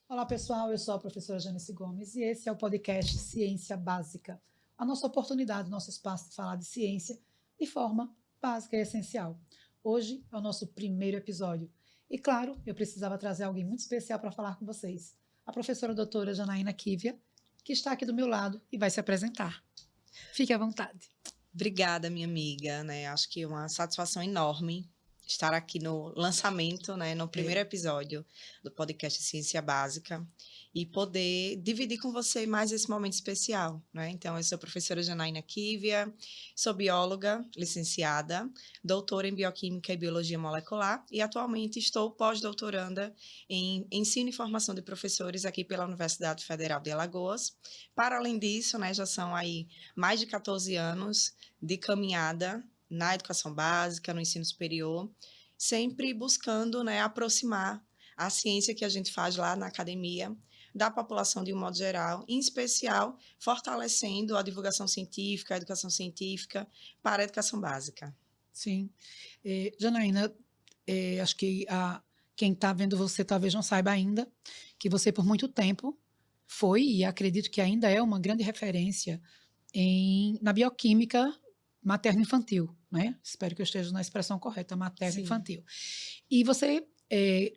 Olá, pessoal. Eu sou a professora Janice Gomes e esse é o podcast Ciência Básica. A nossa oportunidade, o nosso espaço de falar de ciência de forma básica e essencial. Hoje é o nosso primeiro episódio. E, claro, eu precisava trazer alguém muito especial para falar com vocês. A professora doutora Janaína Kívia, que está aqui do meu lado e vai se apresentar. Fique à vontade. Obrigada, minha amiga, né? Acho que é uma satisfação enorme estar aqui no lançamento, né, no primeiro episódio do podcast Ciência Básica e poder dividir com você mais esse momento especial, né? Então, eu sou a professora Janaína Kívia, sou bióloga, licenciada, doutora em Bioquímica e Biologia Molecular e atualmente estou pós-doutoranda em Ensino e Formação de Professores aqui pela Universidade Federal de Alagoas. Para além disso, né, já são aí mais de 14 anos de caminhada na educação básica, no ensino superior, sempre buscando, né, aproximar a ciência que a gente faz lá na academia da população de um modo geral, em especial fortalecendo a divulgação científica, a educação científica para a educação básica. Sim. Janaína, acho que quem está vendo você talvez não saiba ainda que você por muito tempo foi e acredito que ainda é uma grande referência na bioquímica materno-infantil, né? Espero que eu esteja na expressão correta, materno-infantil. E você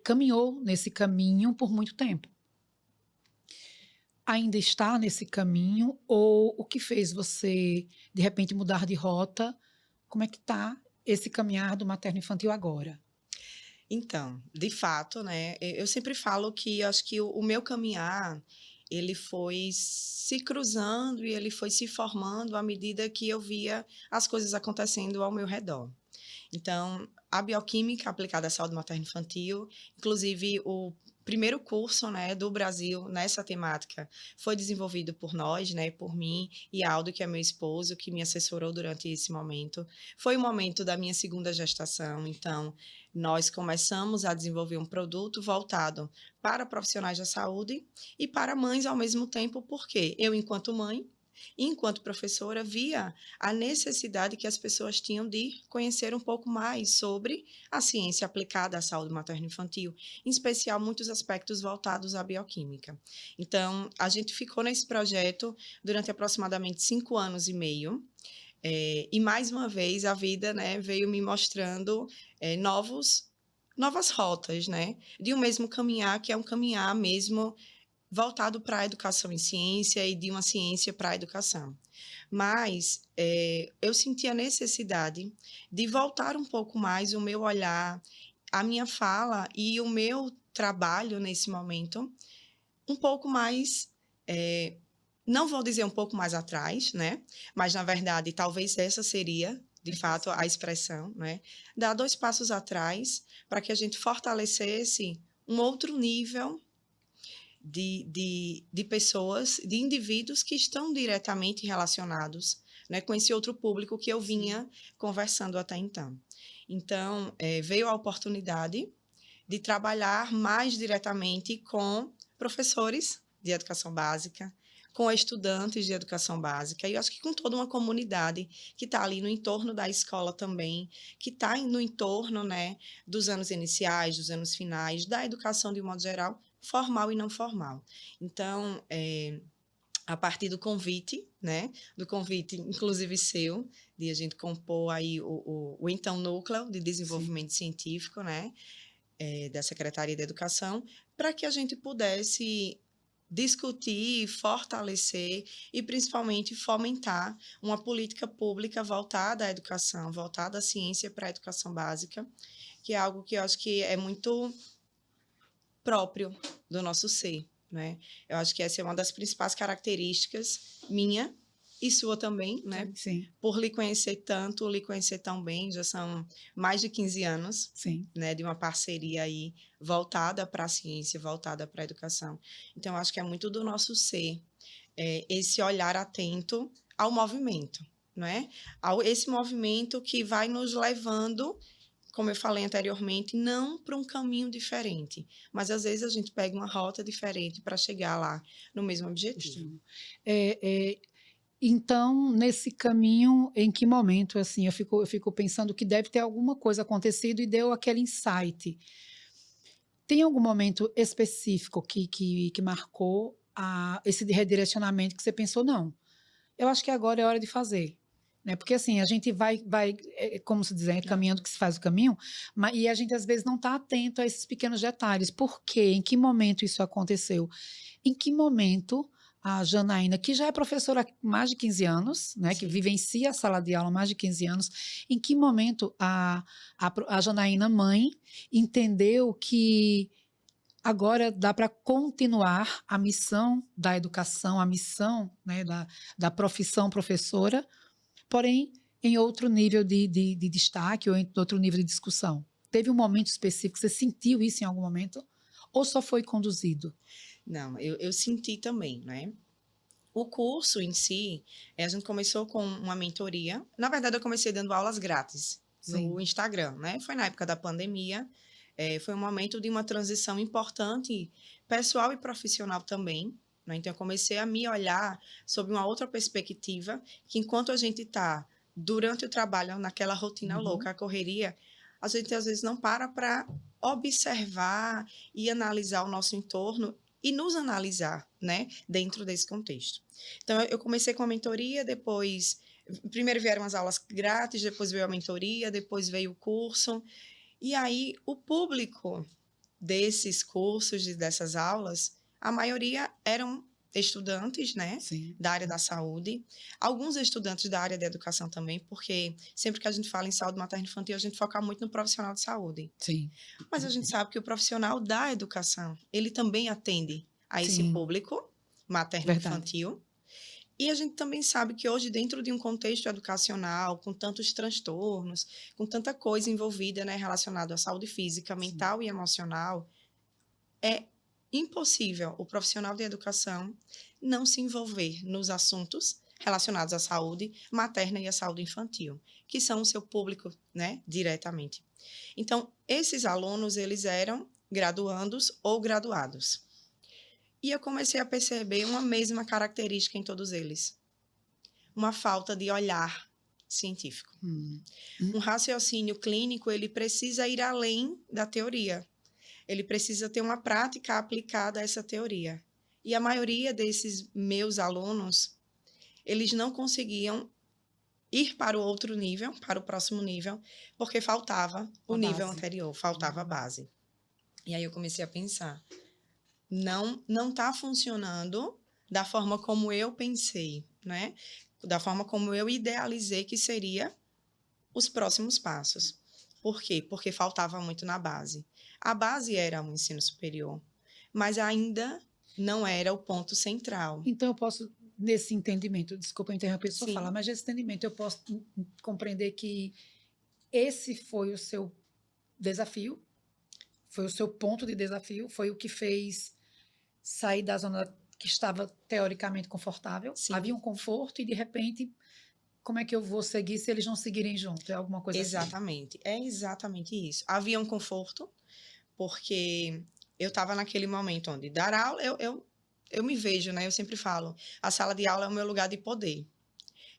caminhou nesse caminho por muito tempo. Ainda está nesse caminho ou o que fez você, de repente, mudar de rota? Como é que está esse caminhar do materno-infantil agora? Então, de fato, né, eu sempre falo que acho que o meu caminhar, ele foi se cruzando e ele foi se formando à medida que eu via as coisas acontecendo ao meu redor. Então, a bioquímica aplicada à saúde materno-infantil, inclusive o primeiro curso, né, do Brasil nessa temática foi desenvolvido por nós, né, por mim e Aldo, que é meu esposo, que me assessorou durante esse momento. Foi o momento da minha segunda gestação, então nós começamos a desenvolver um produto voltado para profissionais da saúde e para mães ao mesmo tempo, porque eu, enquanto mãe, enquanto professora, via a necessidade que as pessoas tinham de conhecer um pouco mais sobre a ciência aplicada à saúde materno-infantil, em especial muitos aspectos voltados à bioquímica. Então, a gente ficou nesse projeto durante aproximadamente 5 anos e meio, e mais uma vez a vida, né, veio me mostrando novas rotas, né, de um mesmo caminhar, que é um caminhar mesmo voltado para a educação em ciência e de uma ciência para a educação. Mas eu senti a necessidade de voltar um pouco mais o meu olhar, a minha fala e o meu trabalho nesse momento um pouco mais, não vou dizer um pouco mais atrás, né? Mas, na verdade, talvez essa seria, de fato, a expressão, né? Dar 2 passos atrás para que a gente fortalecesse um outro nível de pessoas, de indivíduos que estão diretamente relacionados, né, com esse outro público que eu vinha conversando até então. Então, veio a oportunidade de trabalhar mais diretamente com professores de educação básica, com estudantes de educação básica, e eu acho que com toda uma comunidade que está ali no entorno da escola também, que está no entorno, né, dos anos iniciais, dos anos finais, da educação de um modo geral, formal e não formal. Então, a partir do convite, né, do convite inclusive seu, de a gente compor aí o então núcleo de desenvolvimento científico, né, da Secretaria de Educação, para que a gente pudesse discutir, fortalecer e principalmente fomentar uma política pública voltada à educação, voltada à ciência para a educação básica, que é algo que eu acho que é muito próprio do nosso ser, né? Eu acho que essa é uma das principais características minha e sua também, né? Sim. Por lhe conhecer tanto, lhe conhecer tão bem, já são mais de 15 anos, Sim, né, de uma parceria aí voltada para a ciência, voltada para a educação. Então, eu acho que é muito do nosso ser, esse olhar atento ao movimento, não é? Esse movimento que vai nos levando, como eu falei anteriormente, não para um caminho diferente, mas às vezes a gente pega uma rota diferente para chegar lá no mesmo objetivo. Então, nesse caminho, em que momento, assim, eu fico pensando que deve ter alguma coisa acontecido e deu aquele insight. Tem algum momento específico que marcou esse redirecionamento que você pensou, não, eu acho que agora é hora de fazer, né? Porque assim, a gente vai como se diz, caminhando que se faz o caminho, e a gente às vezes não está atento a esses pequenos detalhes. Por quê? Em que momento isso aconteceu? Em que momento a Janaína, que já é professora há mais de 15 anos, né, que Sim. vivencia a sala de aula há mais de 15 anos, em que momento a Janaína mãe entendeu que agora dá para continuar a missão da educação, a missão, né, da profissão professora, porém em outro nível de destaque ou em outro nível de discussão? Teve um momento específico, você sentiu isso em algum momento? Ou só foi conduzido? Não, eu senti também, né? O curso em si, a gente começou com uma mentoria. Na verdade, eu comecei dando aulas grátis Sim. no Instagram, né? Foi na época da pandemia. Foi um momento de uma transição importante, pessoal e profissional também, né? Então, eu comecei a me olhar sob uma outra perspectiva, que enquanto a gente está durante o trabalho, naquela rotina louca, a correria, a gente às vezes não para observar e analisar o nosso entorno e nos analisar, né, dentro desse contexto. Então, eu comecei com a mentoria, depois, primeiro vieram as aulas grátis, depois veio a mentoria, depois veio o curso, e aí o público desses cursos e dessas aulas, a maioria eram estudantes, né, Sim. da área da saúde, alguns estudantes da área da educação também, porque sempre que a gente fala em saúde materno-infantil, a gente foca muito no profissional de saúde. Sim. Mas a gente sabe que o profissional da educação, ele também atende a esse Sim. público Verdade. materno-infantil. E a gente também sabe que hoje, dentro de um contexto educacional, com tantos transtornos, com tanta coisa envolvida, né, relacionada à saúde física, Sim. mental e emocional, é impossível o profissional de educação não se envolver nos assuntos relacionados à saúde materna e à saúde infantil, que são o seu público, né, diretamente. Então, esses alunos, eles eram graduandos ou graduados. E eu comecei a perceber uma mesma característica em todos eles: uma falta de olhar científico. Hum. Um raciocínio clínico, ele precisa ir além da teoria. Ele precisa ter uma prática aplicada a essa teoria. E a maioria desses meus alunos, eles não conseguiam ir para o outro nível, para o próximo nível, porque faltava o A nível base. anterior, faltava a base. E aí eu comecei a pensar, não está funcionando da forma como eu pensei, né? Da forma como eu idealizei que seria os próximos passos. Por quê? Porque faltava muito na base. A base era o ensino superior, mas ainda não era o ponto central. Então eu posso, nesse entendimento, desculpa interromper a sua fala, Sim, mas nesse entendimento eu posso compreender que esse foi o seu desafio, foi o seu ponto de desafio, foi o que fez sair da zona que estava teoricamente confortável. sim, Havia um conforto e, de repente, como é que eu vou seguir se eles não seguirem junto? É alguma coisa assim? exatamente. É exatamente isso. Havia um conforto, porque eu estava naquele momento onde dar aula, eu me vejo, né? Eu sempre falo, a sala de aula é o meu lugar de poder.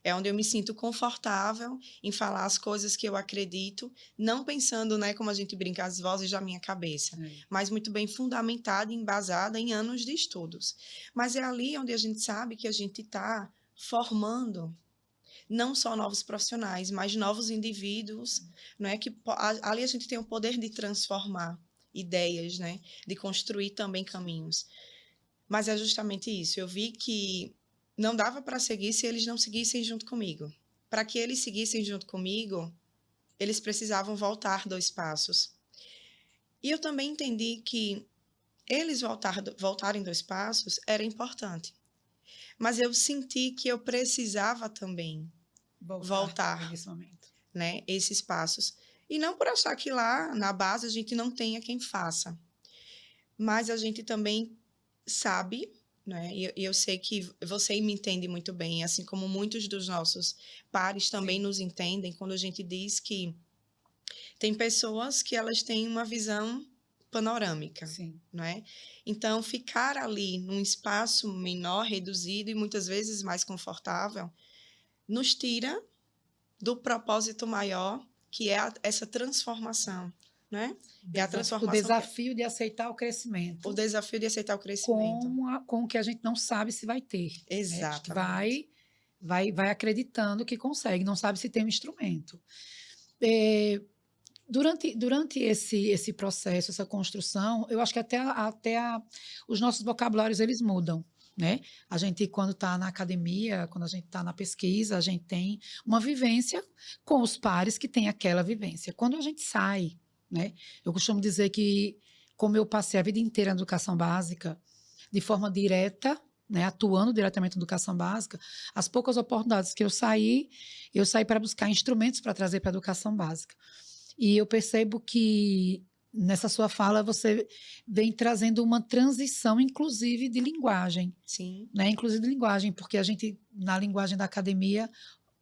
É onde eu me sinto confortável em falar as coisas que eu acredito, não pensando, né, como a gente brinca, as vozes da minha cabeça, É. mas muito bem fundamentada e embasada em anos de estudos. Mas é ali onde a gente sabe que a gente está formando não só novos profissionais, mas novos indivíduos, não é que ali a gente tem o poder de transformar ideias, né, de construir também caminhos. Mas é justamente isso. Eu vi que não dava para seguir se eles não seguissem junto comigo. Para que eles seguissem junto comigo, eles precisavam voltar 2 passos. E eu também entendi que eles voltarem 2 passos era importante. Mas eu senti que eu precisava também Voltar também voltar, nesse momento. né, esses passos. E não por achar que lá na base a gente não tenha quem faça. Mas a gente também sabe, né? E eu sei que você me entende muito bem, assim como muitos dos nossos pares também Sim. nos entendem quando a gente diz que tem pessoas que elas têm uma visão panorâmica, Sim. não é? Então, ficar ali num espaço menor, reduzido e muitas vezes mais confortável, nos tira do propósito maior, que é essa transformação, né? E a O transformação, desafio de aceitar o crescimento o desafio de aceitar o crescimento. com o que a gente não sabe se vai ter, né? A gente Exatamente. vai acreditando que consegue, não sabe se tem um instrumento. É, durante esse processo, essa construção, eu acho que os nossos vocabulários eles mudam, né? A gente, quando está na academia, quando a gente está na pesquisa, a gente tem uma vivência com os pares que têm aquela vivência. Quando a gente sai, né? Eu costumo dizer que, como eu passei a vida inteira na educação básica, de forma direta, né, atuando diretamente na educação básica, as poucas oportunidades que eu saí para buscar instrumentos para trazer para a educação básica. E eu percebo que nessa sua fala você vem trazendo uma transição, inclusive de linguagem, Sim. né? Inclusive de linguagem, porque a gente, na linguagem da academia,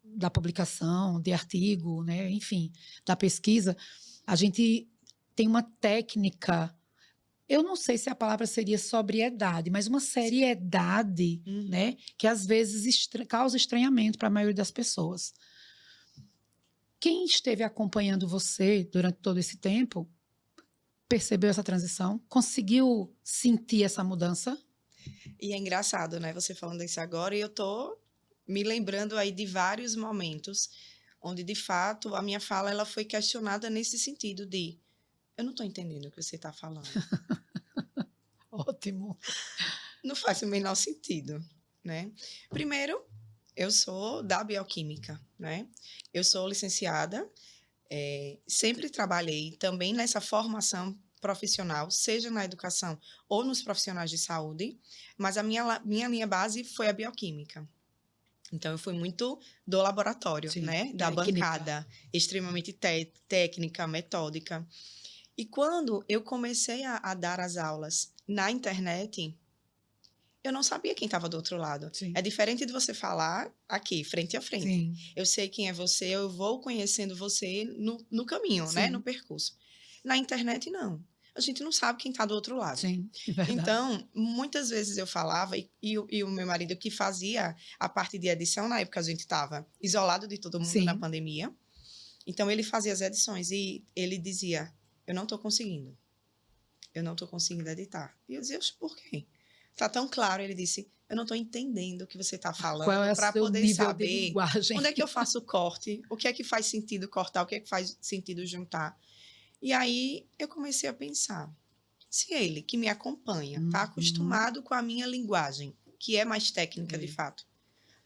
da publicação, de artigo, né? Enfim, da pesquisa, a gente tem uma técnica, eu não sei se a palavra seria sobriedade, mas uma seriedade, né? Que às vezes causa estranhamento para a maioria das pessoas. Quem esteve acompanhando você durante todo esse tempo percebeu essa transição? Conseguiu sentir essa mudança? E é engraçado, né? Você falando isso agora, e eu tô me lembrando aí de vários momentos onde, de fato, a minha fala ela foi questionada nesse sentido de eu não estou entendendo o que você está falando. Ótimo. Não faz o menor sentido, né? Primeiro, eu sou da bioquímica, né? Eu sou licenciada, sempre trabalhei também nessa formação profissional, seja na educação ou nos profissionais de saúde, mas a minha linha base foi a bioquímica. Então, eu fui muito do laboratório, Sim, né? Da técnica. bancada, extremamente técnica, metódica. E quando eu comecei a dar as aulas na internet, eu não sabia quem estava do outro lado. Sim. É diferente de você falar aqui, frente a frente. Sim. Eu sei quem é você, eu vou conhecendo você no caminho, né? No percurso. Na internet, não. A gente não sabe quem está do outro lado. Sim, é verdade. Então, muitas vezes eu falava, e o meu marido que fazia a parte de edição, na época a gente estava isolado de todo mundo Sim. na pandemia. Então, ele fazia as edições e ele dizia, eu não estou conseguindo. Eu não estou conseguindo editar. E eu dizia, por quê? Tá tão claro, ele disse, eu não estou entendendo o que você está falando para poder saber de linguagem? Onde é que eu faço o corte, o que é que faz sentido cortar, o que é que faz sentido juntar. E aí eu comecei a pensar, se ele que me acompanha está acostumado com a minha linguagem, que é mais técnica de fato,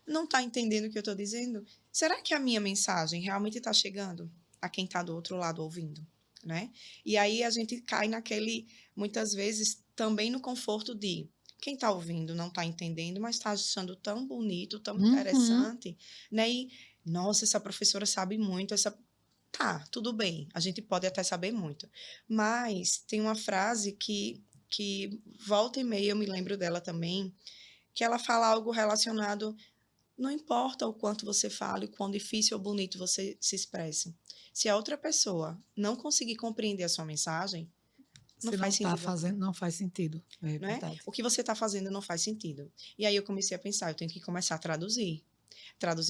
não está entendendo o que eu estou dizendo, será que a minha mensagem realmente está chegando a quem está do outro lado ouvindo? Né? E aí a gente cai naquele, muitas vezes, também no conforto de quem está ouvindo não está entendendo, mas está achando tão bonito, tão interessante, né? E, nossa, essa professora sabe muito, Tá, tudo bem, a gente pode até saber muito, mas tem uma frase que volta e meia eu me lembro dela também, que ela fala algo relacionado, não importa o quanto você fale, o quão difícil ou bonito você se expresse, se a outra pessoa não conseguir compreender a sua mensagem, não faz sentido. Não faz sentido. É né? verdade. O que você está fazendo não faz sentido. E aí eu comecei a pensar, eu tenho que começar a traduzir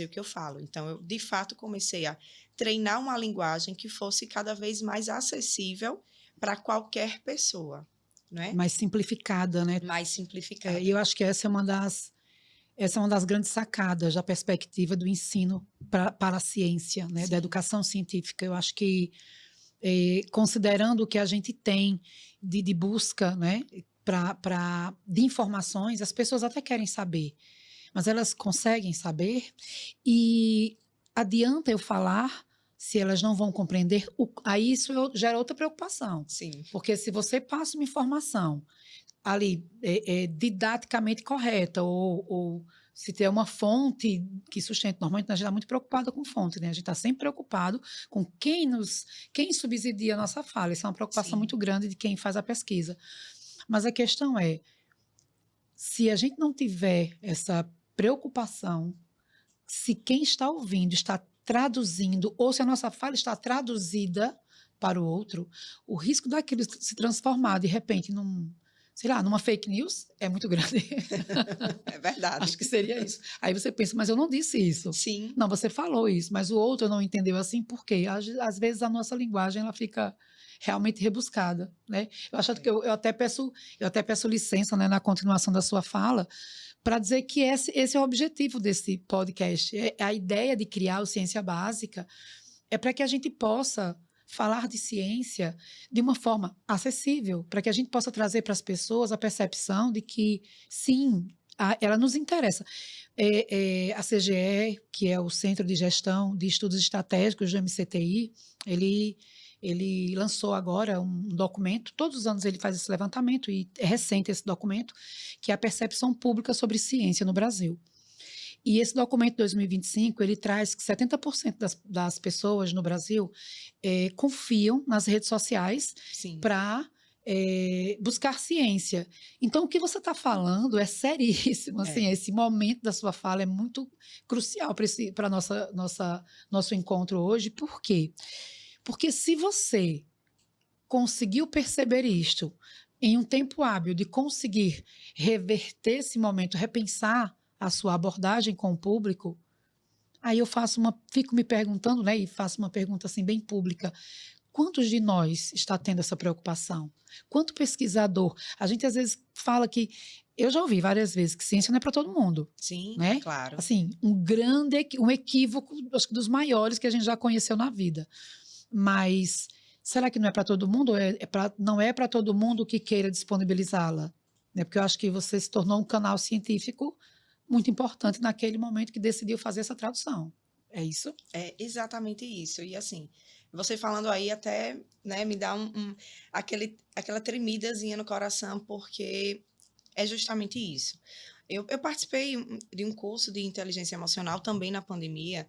o que eu falo. Então, eu, de fato, comecei a treinar uma linguagem que fosse cada vez mais acessível para qualquer pessoa, né? Mais simplificada, né? Mais simplificada. E eu acho que essa é uma das grandes sacadas da perspectiva do ensino para a ciência, né? Da educação científica. Eu acho que, considerando o que a gente tem de busca, né? De informações, as pessoas até querem saber, mas elas conseguem saber, e adianta eu falar se elas não vão compreender, aí isso gera outra preocupação. Sim. Porque se você passa uma informação ali didaticamente correta, ou se tem uma fonte que sustenta, normalmente a gente está muito preocupado com fonte, né? A gente está sempre preocupado com quem subsidia a nossa fala. Isso é uma preocupação muito grande de quem faz a pesquisa. Mas a questão é, se a gente não tiver essa preocupação, se quem está ouvindo está traduzindo, ou se a nossa fala está traduzida para o outro, o risco daquilo se transformar, de repente, numa fake news é muito grande. É verdade. Acho que seria isso. Aí você pensa, mas eu não disse isso. Sim. Não, você falou isso, mas o outro não entendeu assim, por quê? Às vezes a nossa linguagem, ela fica realmente rebuscada, né? Eu acho que eu até peço licença, né, na continuação da sua fala, para dizer que esse é o objetivo desse podcast. A ideia de criar o Ciência Básica é para que a gente possa falar de ciência de uma forma acessível, para que a gente possa trazer para as pessoas a percepção de que, sim, ela nos interessa. A CGE, que é o Centro de Gestão de Estudos Estratégicos do MCTI, ele lançou agora um documento, todos os anos ele faz esse levantamento, e é recente esse documento, que é a percepção pública sobre ciência no Brasil. E esse documento de 2025, ele traz que 70% das pessoas no Brasil confiam nas redes sociais para buscar ciência. Então, o que você está falando é seríssimo. Assim, esse momento da sua fala é muito crucial para nosso encontro hoje. Por quê? Porque se você conseguiu perceber isto em um tempo hábil de conseguir reverter esse momento, repensar a sua abordagem com o público, aí eu fico me perguntando, né, e faço uma pergunta assim bem pública: quantos de nós está tendo essa preocupação? Quanto pesquisador? A gente às vezes fala que, eu já ouvi várias vezes que ciência não é para todo mundo. Sim, né? claro. Assim, um equívoco, acho que dos maiores que a gente já conheceu na vida. Mas será que não é para todo mundo? Não é para todo mundo que queira disponibilizá-la? Né? Porque eu acho que você se tornou um canal científico muito importante naquele momento que decidiu fazer essa tradução. É isso? É exatamente isso. E assim, você falando aí até, né, me dá aquela tremidazinha no coração, porque é justamente isso. Eu participei de um curso de inteligência emocional também na pandemia,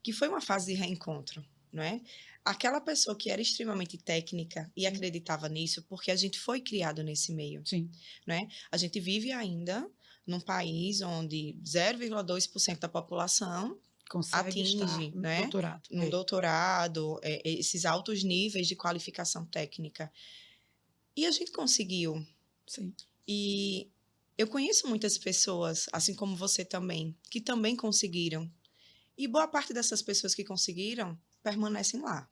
que foi uma fase de reencontro, não é? Aquela pessoa que era extremamente técnica e acreditava nisso, porque a gente foi criado nesse meio. Sim. Não é? A gente vive ainda num país onde 0,2% da população consegue atinge, estar no né, doutorado. no doutorado, esses altos níveis de qualificação técnica. E a gente conseguiu. Sim. E eu conheço muitas pessoas, assim como você também, que também conseguiram. E boa parte dessas pessoas que conseguiram permanecem lá,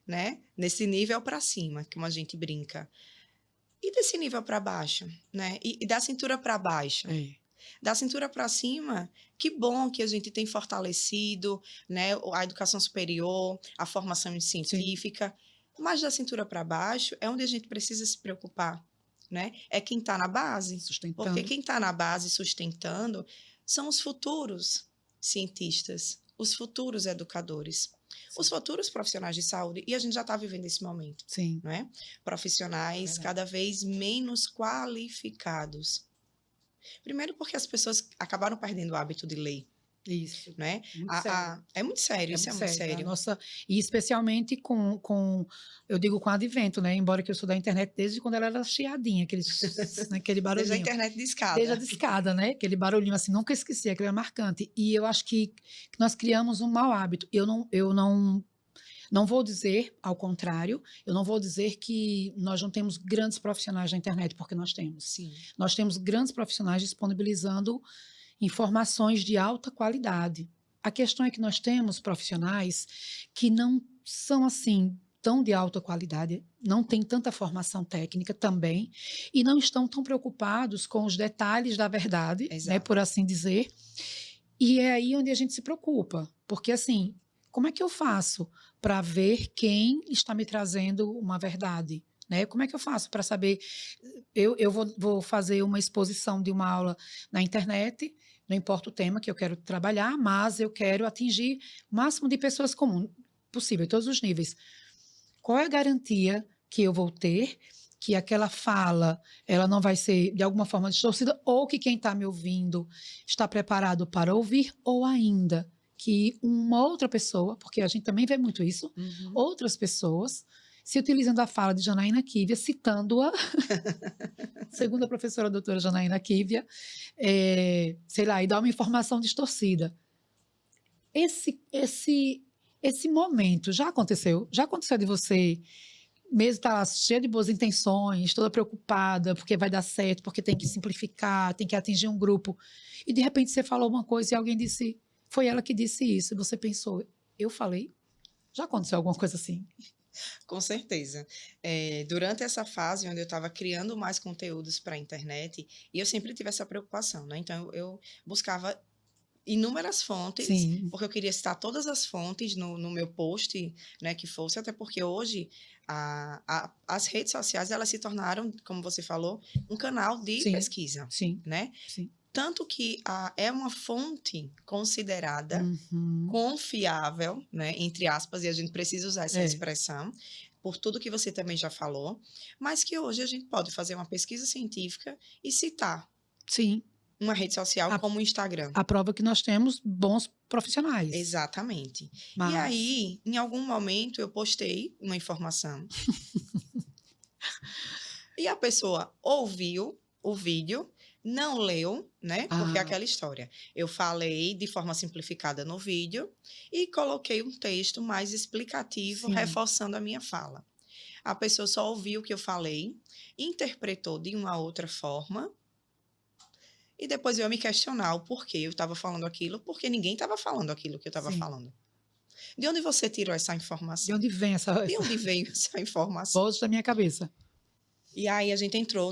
né? Nesse nível para cima, como a gente brinca. E desse nível para baixo, né? E da cintura para baixo. Da cintura para cima, que bom que a gente tem fortalecido, né, a educação superior, a formação científica. Sim. Mas da cintura para baixo é onde a gente precisa se preocupar, né? É quem está na base. Sustentando. Porque quem está na base sustentando são os futuros cientistas, os futuros educadores. Sim. Os futuros profissionais de saúde, e a gente já está vivendo esse momento. Sim. Não é? Profissionais cada vez menos qualificados. Primeiro porque as pessoas acabaram perdendo o hábito de ler. Isso. Né? É muito sério. Isso é muito sério. E especialmente eu digo com o advento, né? Embora que eu sou da internet desde quando ela era chiadinha, aquele barulhinho. Desde a internet de escada. Desde a discada, né? Aquele barulhinho assim, nunca esqueci, aquele é marcante. E eu acho que nós criamos um mau hábito. Eu não vou dizer, ao contrário, eu não vou dizer que nós não temos grandes profissionais na internet, porque nós temos. Sim. Nós temos grandes profissionais disponibilizando informações de alta qualidade. A questão é que nós temos profissionais que não são assim tão de alta qualidade, não têm tanta formação técnica também, e não estão tão preocupados com os detalhes da verdade, né, por assim dizer. E é aí onde a gente se preocupa, porque assim, como é que eu faço para ver quem está me trazendo uma verdade? Né? Como é que eu faço para saber? Eu vou fazer uma exposição de uma aula na internet, não importa o tema que eu quero trabalhar, mas eu quero atingir o máximo de pessoas comuns possível, em todos os níveis. Qual é a garantia que eu vou ter que aquela fala ela não vai ser de alguma forma distorcida, ou que quem está me ouvindo está preparado para ouvir, ou ainda que uma outra pessoa, porque a gente também vê muito isso, outras pessoas se utilizam da fala de Janaína Quívia, citando-a, segundo a professora doutora Janaína Quívia, sei lá, e dá uma informação distorcida. Esse momento já aconteceu? Já aconteceu de você mesmo estar cheia de boas intenções, toda preocupada, porque vai dar certo, porque tem que simplificar, tem que atingir um grupo, e de repente você falou uma coisa e alguém foi ela que disse isso, e você pensou, eu falei? Já aconteceu alguma coisa assim? Com certeza. Durante essa fase onde eu estava criando mais conteúdos para a internet, e eu sempre tive essa preocupação, né, então eu buscava inúmeras fontes, Sim, porque eu queria citar todas as fontes no meu post, né, que fosse, até porque hoje as redes sociais elas se tornaram, como você falou, um canal de sim, pesquisa, sim, né? sim. Tanto que é uma fonte considerada Uhum. confiável, né, entre aspas, e a gente precisa usar essa É, expressão, por tudo que você também já falou, mas que hoje a gente pode fazer uma pesquisa científica e citar sim. uma rede social A como o Instagram. a prova que nós temos bons profissionais, Exatamente. E mas aí, em algum momento, eu postei uma informação e a pessoa ouviu o vídeo, não leu, né? Porque é ah, aquela história. Eu falei de forma simplificada no vídeo e coloquei um texto mais explicativo, sim, reforçando a minha fala. A pessoa só ouviu o que eu falei, interpretou de uma outra forma. E depois eu ia me questionar o porquê eu estava falando aquilo, porque ninguém estava falando aquilo que eu estava sim. falando. De onde você tirou essa De informação? onde vem essa De essa onde veio essa informação? voz da minha cabeça? E aí a gente entrou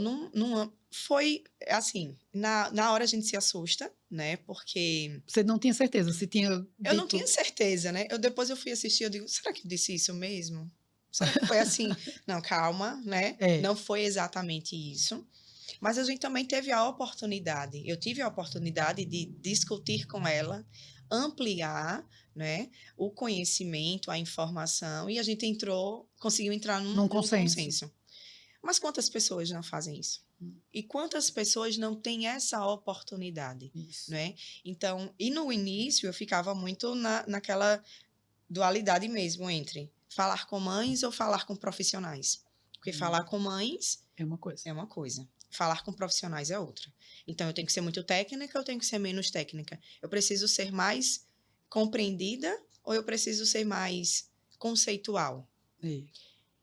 foi assim, na hora a gente se assusta, né? Porque Você não tinha certeza se tinha eu não tinha dito certeza, né? Depois eu fui assistir, eu digo, será que eu disse isso mesmo? Será que foi assim? Não, calma, né? é, Não foi exatamente isso. Mas a gente também teve a oportunidade, eu tive a oportunidade de discutir com ela, ampliar, né, o conhecimento, a informação, e a gente conseguiu entrar num num consenso. consenso. Mas quantas pessoas não fazem isso? E quantas pessoas não têm essa oportunidade, Isso. né? Então, e no início eu ficava muito naquela dualidade mesmo entre falar com mães ou falar com profissionais. Porque Hum, falar com mães é uma coisa. é uma coisa, falar com profissionais é outra. Então, eu tenho que ser muito técnica, eu tenho que ser menos técnica. Eu preciso ser mais compreendida ou eu preciso ser mais conceitual? É,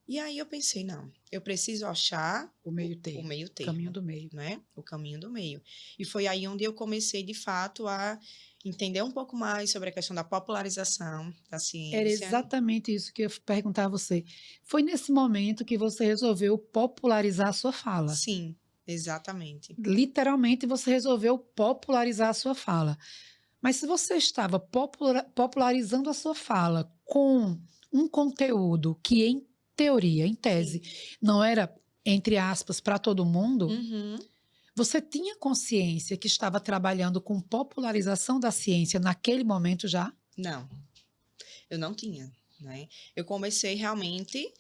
E aí eu pensei, não, eu preciso achar o meio o termo, meio caminho termo, do meio. né? O caminho do meio. E foi aí onde eu comecei, de fato, a entender um pouco mais sobre a questão da popularização da Era ciência. exatamente isso que eu ia perguntar a você. Foi nesse momento que você resolveu popularizar a sua fala. Sim, exatamente. Literalmente, você resolveu popularizar a sua fala. Mas se você estava popularizando a sua fala com um conteúdo que, em teoria, em tese, Sim. não era, entre aspas, para todo mundo, Uhum. você tinha consciência que estava trabalhando com popularização da ciência naquele momento já? Não, eu não tinha, né? Eu comecei realmente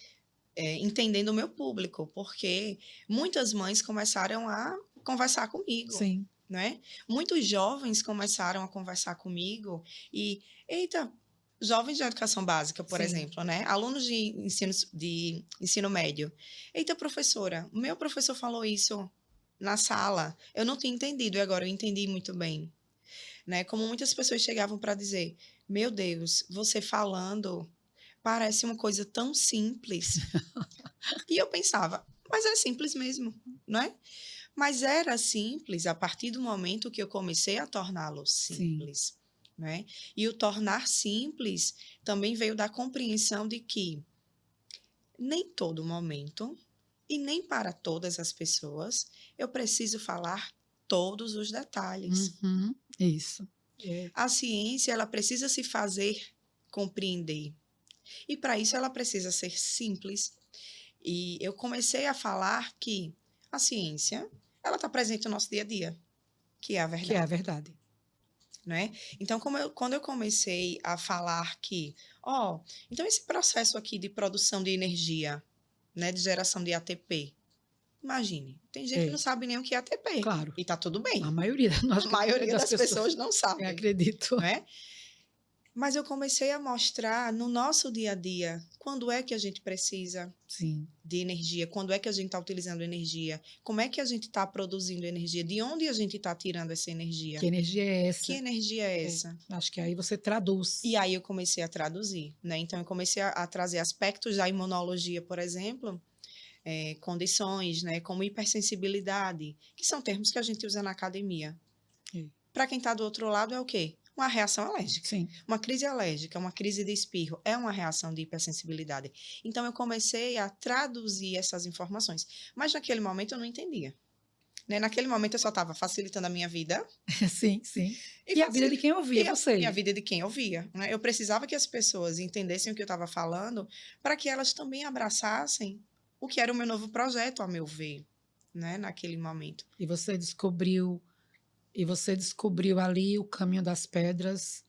entendendo o meu público, porque muitas mães começaram a conversar comigo, Sim, né? Muitos jovens começaram a conversar comigo e, eita, jovens de educação básica, por sim. exemplo, né? Alunos de ensino médio. Eita, professora, o meu professor falou isso na sala. Eu não tinha entendido e agora eu entendi muito bem, né? Como muitas pessoas chegavam para dizer: "Meu Deus, você falando parece uma coisa tão simples". E eu pensava, mas é simples mesmo, não é? Mas era simples a partir do momento que eu comecei a torná-lo Sim. simples, né? E o tornar simples também veio da compreensão de que nem todo momento e nem para todas as pessoas eu preciso falar todos os detalhes. Uhum, isso. É, A ciência, ela precisa se fazer compreender. E para isso ela precisa ser simples. E eu comecei a falar que a ciência, ela está presente no nosso dia a dia, que é a que é a verdade, verdade. né? Então, quando eu comecei a falar que, ó, então esse processo aqui de produção de energia, né, de geração de ATP, imagine, tem gente que não É, sabe nem o que é ATP, claro. e tá tudo A bem. maioria, A acho que a maioria maioria das das pessoas, pessoas não eu sabe, acredito. né? Mas eu comecei a mostrar no nosso dia a dia quando é que a gente precisa Sim. de energia, quando é que a gente está utilizando energia, como é que a gente está produzindo energia, de onde a gente está tirando essa Que energia, energia é que essa? energia é É, essa? acho que aí você traduz. E aí eu comecei a traduzir, né? Então eu comecei a trazer aspectos da imunologia, por exemplo, condições, né, como hipersensibilidade, que são termos que a gente usa na academia. É. Para quem está do outro lado é o quê? uma reação alérgica. Sim. Uma crise alérgica, uma crise de espirro, é uma reação de hipersensibilidade. Então, eu comecei a traduzir essas informações. Mas, naquele momento, eu não entendia. Né? Naquele momento, eu só estava facilitando a minha vida. Sim, sim. E, E a vida de quem ouvia, e a você. vida de quem ouvia. Né? Eu precisava que as pessoas entendessem o que eu estava falando para que elas também abraçassem o que era o meu novo projeto, a meu ver, né? Naquele momento. E você descobriu ali o caminho das pedras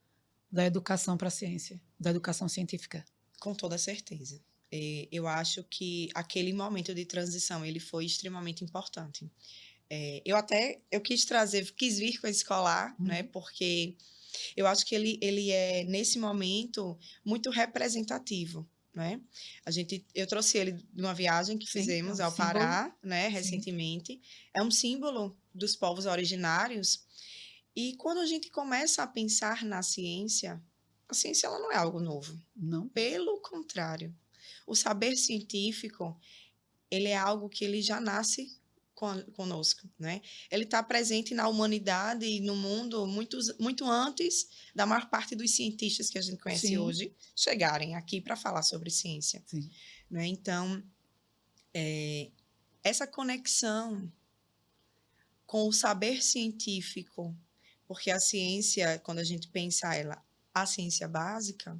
da educação para a ciência, da educação científica. Com toda certeza. Eu acho que aquele momento de transição, ele foi extremamente importante. Eu quis vir com a escolar, né? Porque eu acho que ele é, nesse momento, muito representativo, né? Eu trouxe ele de uma viagem que Sim, fizemos é um ao símbolo. Pará, né? Sim. Recentemente. É um símbolo dos povos originários. E quando a gente começa a pensar na ciência, a ciência ela não é algo novo. Não. Pelo contrário, o saber científico, ele é algo que ele já nasce conosco, né? Ele está presente na humanidade e no mundo muito antes da maior parte dos cientistas que a gente conhece Sim. hoje chegarem aqui para falar sobre ciência. Sim. Né? Então, essa conexão com o saber científico, porque a ciência, quando a gente pensa ela, a ciência básica,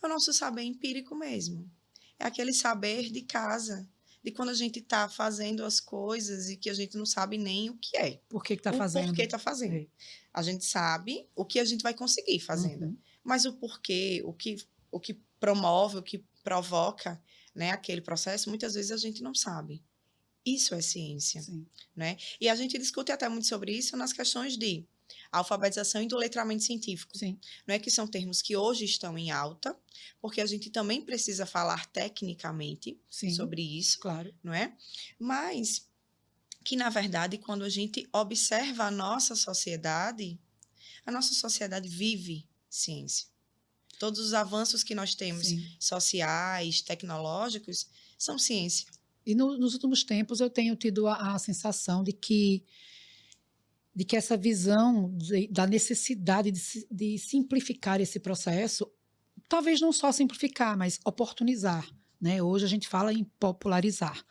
é o nosso saber empírico mesmo. É aquele saber de casa, de quando a gente está fazendo as coisas e que a gente não sabe nem o que é. Por que está O fazendo? porquê está fazendo. É. A gente sabe o que a gente vai conseguir fazendo. Uhum. Mas o porquê, o que promove, o que provoca, né, aquele processo, muitas vezes a gente não sabe. Isso é ciência. Sim. Né? E a gente discute até muito sobre isso nas questões de alfabetização e do letramento científico. Sim. Não é que são termos que hoje estão em alta, porque a gente também precisa falar tecnicamente Sim. sobre isso, Claro. não é? Mas que, na verdade, quando a gente observa a nossa sociedade vive ciência. Todos os avanços que nós temos, Sim. sociais, tecnológicos, são ciência. E nos últimos tempos eu tenho tido a sensação de que essa visão da necessidade de simplificar esse processo, talvez não só simplificar, mas oportunizar. Né? Hoje a gente fala em popularizar.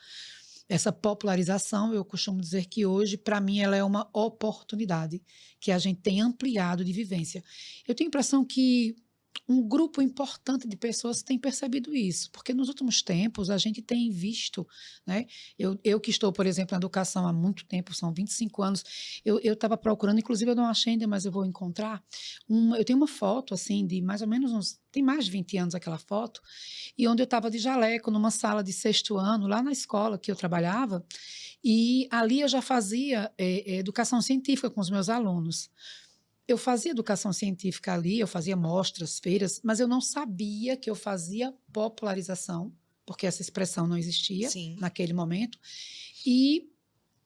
Essa popularização, eu costumo dizer que hoje, para mim, ela é uma oportunidade que a gente tem ampliado de vivência. Eu tenho a impressão que um grupo importante de pessoas tem percebido isso, porque nos últimos tempos a gente tem visto, né? Eu que estou, por exemplo, na educação há muito tempo, são 25 anos, eu estava procurando, inclusive eu não achei ainda, mas eu vou encontrar, eu tenho uma foto, assim, de mais ou menos tem mais de 20 anos aquela foto, e onde eu estava de jaleco, numa sala de 6º ano, lá na escola que eu trabalhava, e ali eu já fazia educação científica com os meus alunos. Eu fazia educação científica ali, eu fazia mostras, feiras, mas eu não sabia que eu fazia popularização, porque essa expressão não existia Sim. naquele momento. E,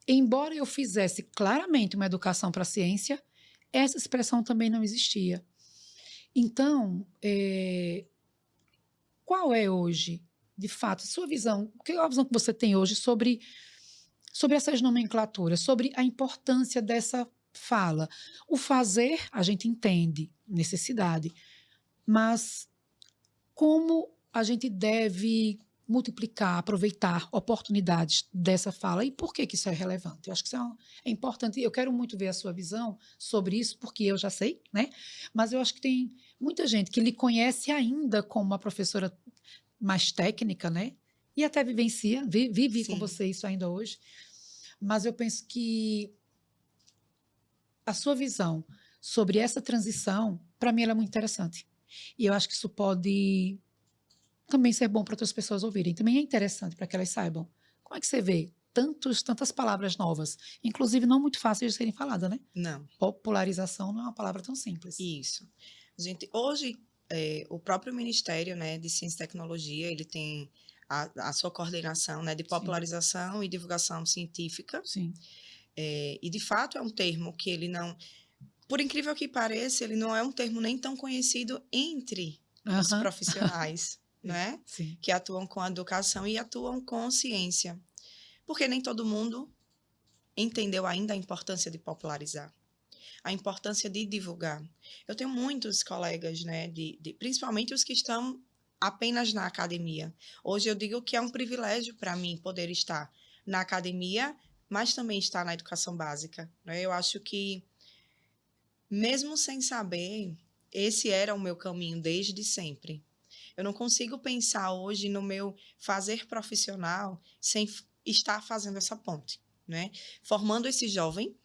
embora eu fizesse claramente uma educação para a ciência, essa expressão também não existia. Então, qual é hoje, de fato, a sua visão, qual é a visão que você tem hoje sobre essas nomenclaturas, sobre a importância dessa fala? O fazer, a gente entende, necessidade, mas como a gente deve multiplicar, aproveitar oportunidades dessa fala e por que isso é relevante? Eu acho que isso é importante. Eu quero muito ver a sua visão sobre isso, porque eu já sei, né? Mas eu acho que tem muita gente que lhe conhece ainda como uma professora mais técnica, né? E até vivencia, vive com você isso ainda hoje. Mas eu penso que a sua visão sobre essa transição, para mim, ela é muito interessante. E eu acho que isso pode também ser bom para outras pessoas ouvirem. Também é interessante para que elas saibam. Como é que você vê tantas palavras novas, inclusive não muito fáceis de serem faladas, né? Não. Popularização não é uma palavra tão simples. Isso. Gente, hoje, o próprio Ministério, né, de Ciência e Tecnologia, ele tem a sua coordenação, né, de popularização Sim. E divulgação científica. Sim. E, de fato, é um termo que ele não... Por incrível que pareça, ele não é um termo nem tão conhecido entre os profissionais, né? Sim. Que atuam com a educação e atuam com ciência. Porque nem todo mundo entendeu ainda a importância de popularizar. a importância de divulgar. Eu tenho muitos colegas, né, principalmente os que estão apenas na academia. Hoje eu digo que é um privilégio para mim poder estar na academia, mas também estar na educação básica, né? Eu acho que, mesmo sem saber, esse era o meu caminho desde sempre. Eu não consigo pensar hoje no meu fazer profissional sem estar fazendo essa ponte, né? Formando esse jovem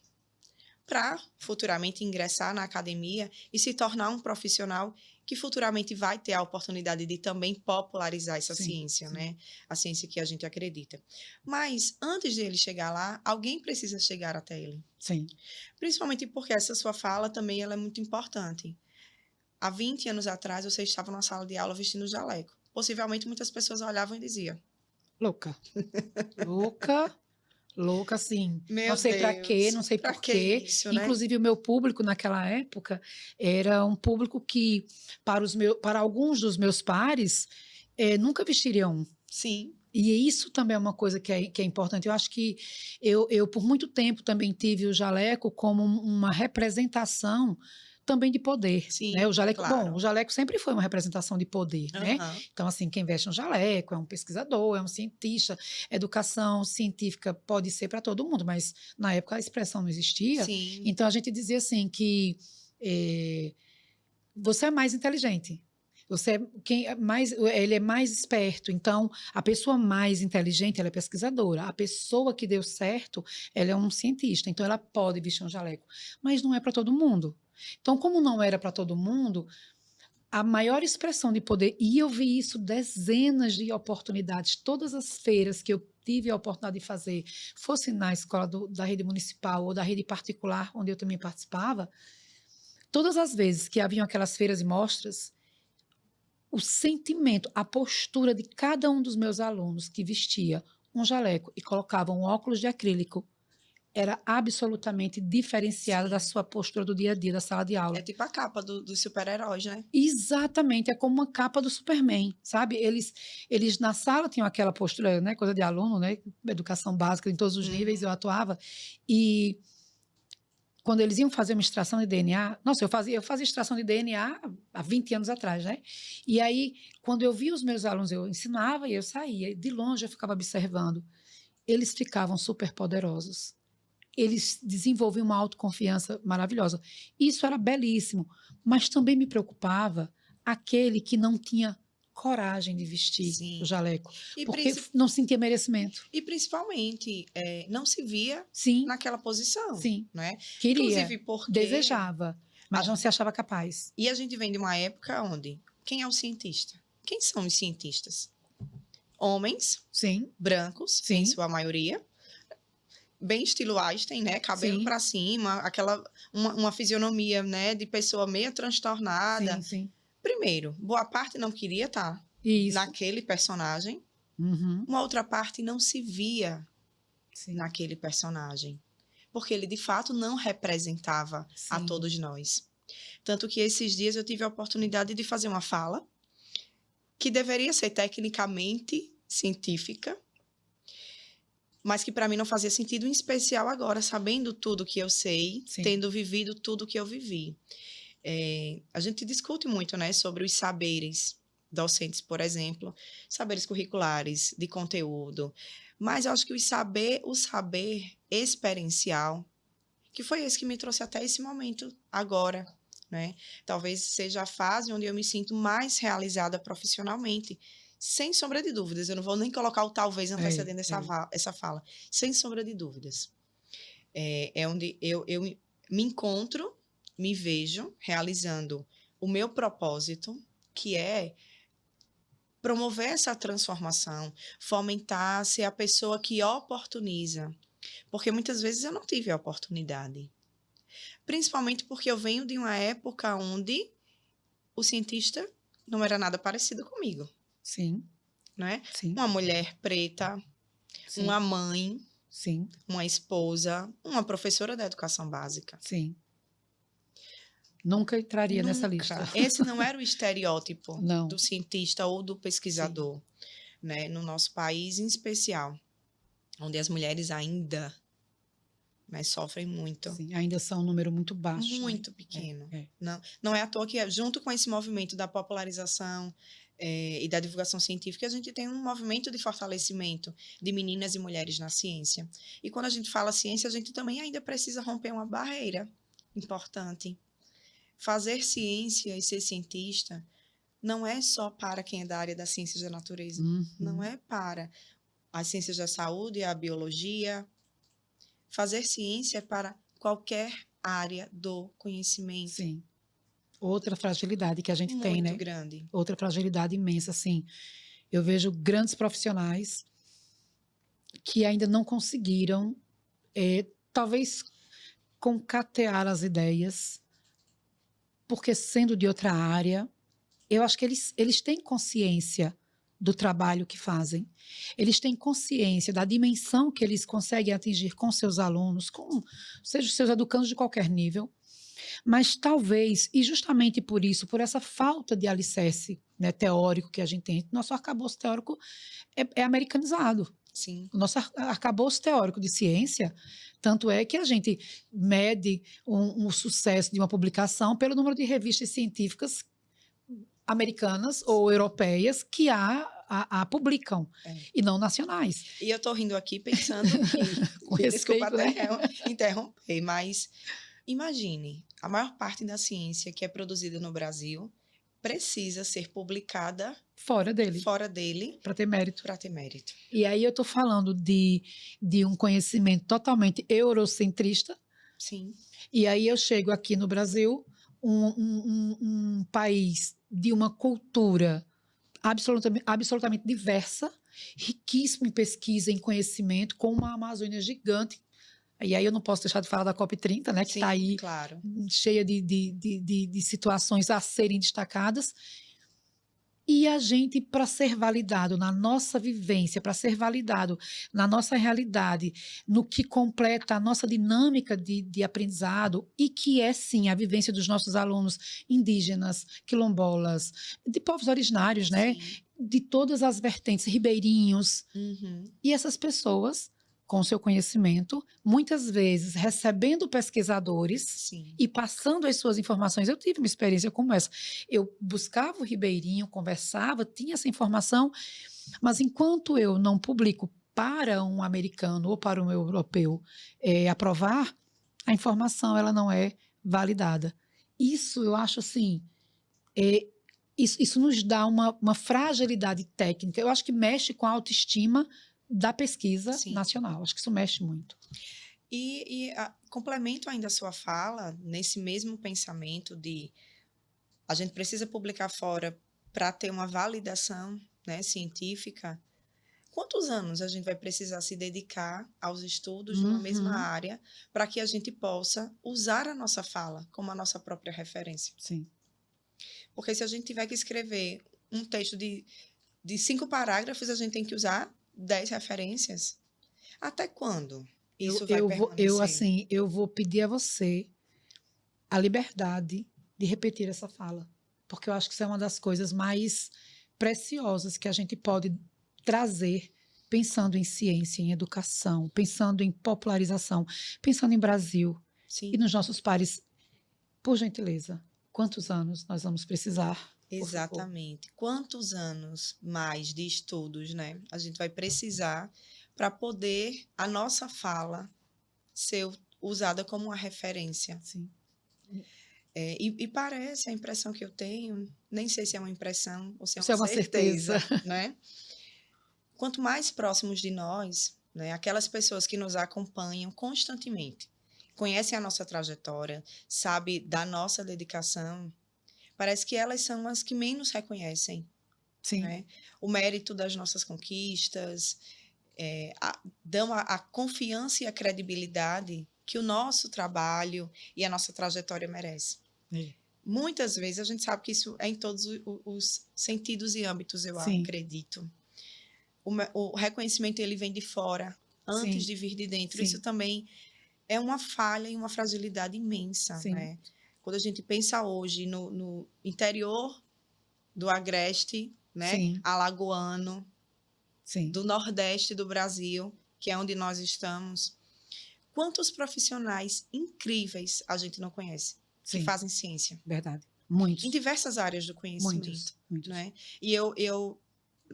para futuramente ingressar na academia e se tornar um profissional que futuramente vai ter a oportunidade de também popularizar essa Sim, ciência, sim, né? A ciência que a gente acredita. Mas antes de ele chegar lá, alguém precisa chegar até ele. sim. Principalmente porque essa sua fala também ela é muito importante. Há 20 anos atrás, você estava numa sala de aula vestindo jaleco. Possivelmente muitas pessoas olhavam e diziam: Louca. Louca. Louca, assim, não meu sei para quê, Deus, não sei para por que quê. isso, né? Inclusive, o meu público naquela época era um público que, para alguns dos meus pares, nunca vestiriam um. Sim, E isso também é uma coisa que é importante. Eu acho que eu, por muito tempo, também tive o jaleco como uma representação também de poder, né? O sim, jaleco, bom, o claro. jaleco sempre foi uma representação de poder, né? Aham, Então, assim, quem veste um jaleco é um pesquisador, é um cientista. Educação científica pode ser para todo mundo, mas na época a expressão não existia. sim, Então, a gente dizia assim que você é mais inteligente. Você é quem é mais, ele é mais esperto. Então, a pessoa mais inteligente, ela é pesquisadora. A pessoa que deu certo, ela é um cientista. Então, ela pode vestir um jaleco. Mas não é para todo mundo. Então, como não era para todo mundo, a maior expressão de poder, e eu vi isso dezenas de oportunidades, todas as feiras que eu tive a oportunidade de fazer, fosse na escola da rede municipal ou da rede particular, onde eu também participava, todas as vezes que haviam aquelas feiras e mostras, o sentimento, a postura de cada um dos meus alunos que vestia um jaleco e colocava um óculos de acrílico era absolutamente diferenciada da sim. sua postura do dia a dia da sala de É aula. tipo a capa dos super-heróis, né? Exatamente, é como uma capa do Superman, sabe? Eles na sala tinham aquela postura, né, coisa de aluno, né, educação básica em todos os níveis, eu Uhum. atuava, e quando eles iam fazer uma extração de DNA, nossa, eu fazia extração de DNA há 20 anos atrás, né? E aí, quando eu via os meus alunos, eu ensinava e eu saía, de longe eu ficava observando. Eles ficavam super poderosos. Eles desenvolviam uma autoconfiança maravilhosa. Isso era belíssimo, mas também me preocupava aquele que não tinha coragem de vestir o Sim. jaleco, E, porque princi- não sentia merecimento. e principalmente, não se via Sim, naquela posição, sim, né? queria, Inclusive porque desejava, mas a, não se achava capaz. e a gente vem de uma época onde quem é o cientista? Quem são os cientistas? Homens Sim, brancos, em sim, sua maioria, bem estilo Einstein, né? Cabelo sim, para cima, uma fisionomia, né, de pessoa meio sim, transtornada. sim. Primeiro, boa parte não queria estar Isso. naquele personagem, Uhum, uma outra parte não se via sim, naquele personagem, porque ele de fato não representava a sim, todos nós. Tanto que esses dias eu tive a oportunidade de fazer uma fala que deveria ser tecnicamente científica, mas que para mim não fazia sentido, em especial agora, sabendo tudo que eu sei, sim, tendo vivido tudo que eu vivi. A gente discute muito, né, sobre os saberes docentes, por exemplo, saberes curriculares, de conteúdo, mas eu acho que o saber experiencial, que foi esse que me trouxe até esse momento agora, né? Talvez seja a fase onde eu me sinto mais realizada profissionalmente, sem sombra de dúvidas. Eu não vou nem colocar o talvez é, antecedendo é, essa fala, sem sombra de dúvidas. É onde eu me encontro, me vejo realizando o meu propósito, que é promover essa transformação, fomentar, ser a pessoa que oportuniza. Porque muitas vezes eu não tive a oportunidade. Principalmente porque eu venho de uma época onde o cientista não era nada parecido comigo, sim, né? sim, Uma mulher preta, sim, uma mãe, sim, uma esposa, uma professora da educação básica. sim. Nunca entraria nessa lista. Nunca. Esse não era o estereótipo Não, do cientista ou do sim, pesquisador, né? No nosso país em especial, onde as mulheres ainda mas sofrem muito. Sim, ainda são um número muito baixo, né? Muito pequeno. É. Não é à toa que, junto com esse movimento da popularização e da divulgação científica, a gente tem um movimento de fortalecimento de meninas e mulheres na ciência. E quando a gente fala ciência, a gente também ainda precisa romper uma barreira importante. Fazer ciência e ser cientista não é só para quem é da área das ciências da natureza. Não é para as ciências da saúde, a biologia. Fazer ciência é para qualquer área do conhecimento. Sim. Outra fragilidade que a gente tem, né? Muito grande. Outra fragilidade imensa, assim. Eu vejo grandes profissionais que ainda não conseguiram, talvez, concatear as ideias, porque sendo de outra área, eu acho que eles têm consciência do trabalho que fazem. Eles têm consciência da dimensão que eles conseguem atingir com seus alunos, seja os seus educandos de qualquer nível, mas talvez, e justamente por isso, por essa falta de alicerce, né, teórico que a gente tem, nosso arcabouço teórico é americanizado. Sim. O nosso arcabouço teórico de ciência, tanto é que a gente mede um sucesso de uma publicação pelo número de revistas científicas americanas ou europeias que a publicam, e não nacionais. E eu estou rindo aqui pensando que, com respeito, desculpa né? até interromper, mas imagine, a maior parte da ciência que é produzida no Brasil precisa ser publicada fora dele, para ter mérito. E aí eu estou falando de um conhecimento totalmente eurocentrista. Sim. E aí eu chego aqui no Brasil, um país de uma cultura absolutamente diversa, riquíssimo em pesquisa, em conhecimento, com uma Amazônia gigante. E aí eu não posso deixar de falar da COP30, né, que está aí, claro, cheia de situações a serem destacadas. E a gente, para ser validado na nossa vivência, para ser validado na nossa realidade, no que completa a nossa dinâmica de aprendizado, e que é, sim, a vivência dos nossos alunos indígenas, quilombolas, de povos originários, né? Sim. De todas as vertentes, ribeirinhos. Uhum. E essas pessoas, com seu conhecimento, muitas vezes recebendo pesquisadores, sim, e passando as suas informações. Eu tive uma experiência como essa. Eu buscava o ribeirinho, conversava, tinha essa informação, mas enquanto eu não publico para um americano ou para um europeu aprovar, a informação ela não é validada. Isso eu acho assim, isso nos dá uma fragilidade técnica. Eu acho que mexe com a autoestima da pesquisa Sim. nacional. Acho que isso mexe muito. Complemento ainda a sua fala, nesse mesmo pensamento de a gente precisa publicar fora para ter uma validação, né, científica. Quantos anos a gente vai precisar se dedicar aos estudos de uma mesma área para que a gente possa usar a nossa fala como a nossa própria referência? Sim. Porque se a gente tiver que escrever um texto de 5 parágrafos, a gente tem que usar 10 referências. Até quando isso vai permanecer? Eu vou pedir a você a liberdade de repetir essa fala, porque eu acho que isso é uma das coisas mais preciosas que a gente pode trazer, pensando em ciência, em educação, pensando em popularização, pensando em Brasil. Sim. E nos nossos pares. Por gentileza, quantos anos nós vamos precisar? Exatamente. Quantos anos mais de estudos, né, a gente vai precisar para poder a nossa fala ser usada como uma referência? Sim. E parece, a impressão que eu tenho, nem sei se é uma impressão ou se é uma certeza, né? Quanto mais próximos de nós, né, aquelas pessoas que nos acompanham constantemente, conhecem a nossa trajetória, sabem da nossa dedicação, parece que elas são as que menos reconhecem. Sim. Né? O mérito das nossas conquistas, dão a confiança e a credibilidade que o nosso trabalho e a nossa trajetória merece. Muitas vezes a gente sabe que isso é em todos os sentidos e âmbitos, eu acredito. O reconhecimento ele vem de fora, antes de vir de dentro. Isso também é uma falha e uma fragilidade imensa. Né? Quando a gente pensa hoje no interior do Agreste, né? Alagoano, do Nordeste do Brasil, que é onde nós estamos, quantos profissionais incríveis a gente não conhece que Sim, fazem ciência? verdade. Em Muitos, diversas áreas do conhecimento, muitos. né? E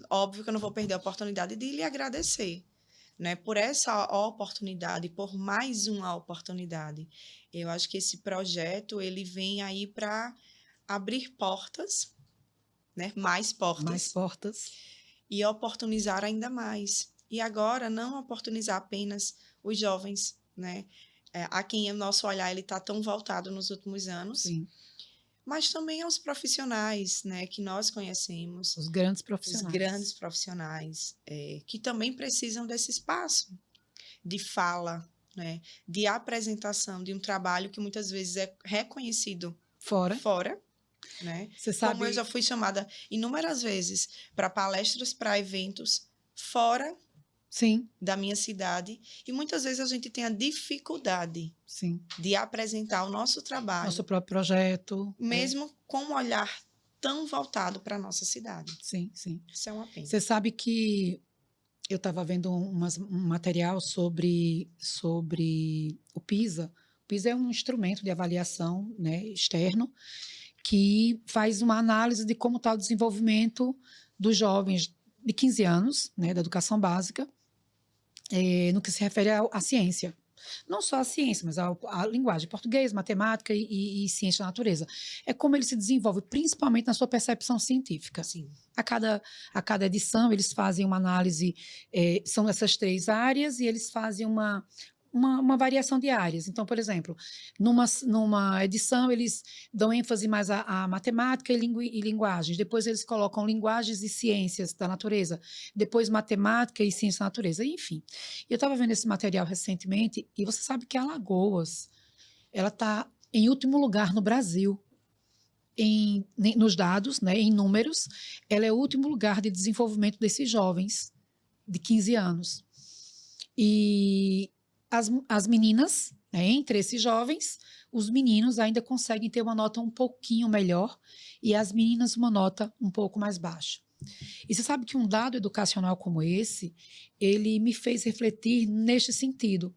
óbvio que eu não vou perder a oportunidade de lhe agradecer, né? Por essa oportunidade, por mais uma oportunidade. Eu acho que esse projeto, ele vem aí para abrir portas, né? Mais Mais portas, portas. e oportunizar ainda mais. E agora, não oportunizar apenas os jovens, né? A quem o nosso olhar ele está tão voltado nos últimos anos, Sim, mas também aos profissionais, né? Que nós conhecemos, os grandes os profissionais. grandes profissionais, que também precisam desse espaço de fala, né? De apresentação de um trabalho que muitas vezes é reconhecido Fora, fora, né? você Como eu sabe, já fui chamada inúmeras vezes para palestras, para eventos fora sim, da minha cidade, e muitas vezes a gente tem a dificuldade sim. de apresentar o nosso Nosso trabalho, próprio projeto, mesmo com um olhar tão voltado para a nossa cidade. sim, sim. Isso é uma pena. Você sabe que eu estava vendo um material sobre o PISA. O PISA é um instrumento de avaliação, né, externo, que faz uma análise de como está o desenvolvimento dos jovens de 15 anos, né, da educação básica, no que se refere à ciência. Não só a ciência, mas a linguagem, português, matemática e ciência da natureza. É como ele se desenvolve, principalmente na sua percepção científica. Sim. A cada edição, eles fazem uma análise, são essas 3 áreas, e eles fazem uma variação de áreas. Então, por exemplo, numa edição, eles dão ênfase mais à matemática e linguagens. Depois, eles colocam linguagens e ciências da natureza. Depois, matemática e ciência da natureza. Enfim, eu estava vendo esse material recentemente, e você sabe que Alagoas, ela está em último lugar no Brasil nos dados, né, em números. Ela é o último lugar de desenvolvimento desses jovens de 15 anos. E as meninas, né, entre esses jovens, os meninos ainda conseguem ter uma nota um pouquinho melhor, e as meninas uma nota um pouco mais baixa. E você sabe que um dado educacional como esse, ele me fez refletir neste sentido.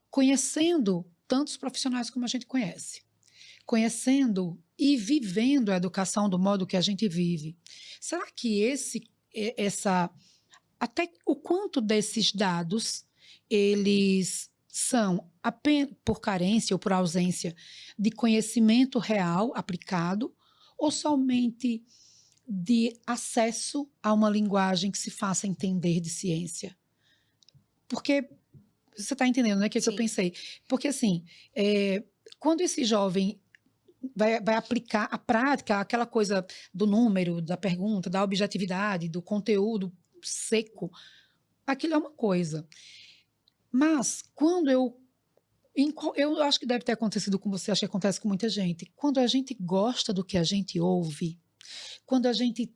Conhecendo tantos profissionais como a gente conhecendo e vivendo a educação do modo que a gente vive, será que até o quanto desses dados eles são apenas por carência ou por ausência de conhecimento real aplicado, ou somente de acesso a uma linguagem que se faça entender de ciência? Porque você está entendendo, né, que eu pensei? Porque assim, quando esse jovem vai aplicar a prática, aquela coisa do número, da pergunta, da objetividade, do conteúdo seco, aquilo é uma coisa. Mas quando eu acho que deve ter acontecido com você, acho que acontece com muita gente. Quando a gente gosta do que a gente ouve, quando a gente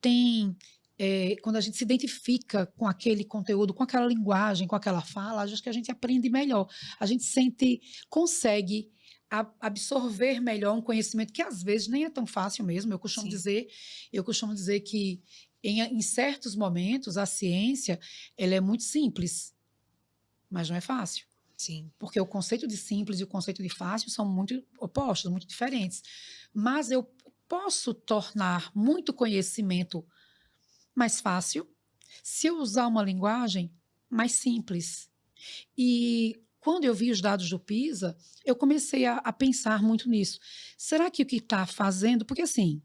quando a gente se identifica com aquele conteúdo, com aquela linguagem, com aquela fala, acho que a gente aprende melhor. A gente consegue absorver melhor um conhecimento que às vezes nem é tão fácil mesmo. Eu costumo dizer que em certos momentos a ciência ela é muito simples, mas não é fácil. Sim. Porque o conceito de simples e o conceito de fácil são muito opostos, muito diferentes. Mas eu posso tornar muito conhecimento mais fácil se eu usar uma linguagem mais simples. E quando eu vi os dados do PISA, eu comecei a pensar muito nisso. Será que o que está fazendo... Porque assim,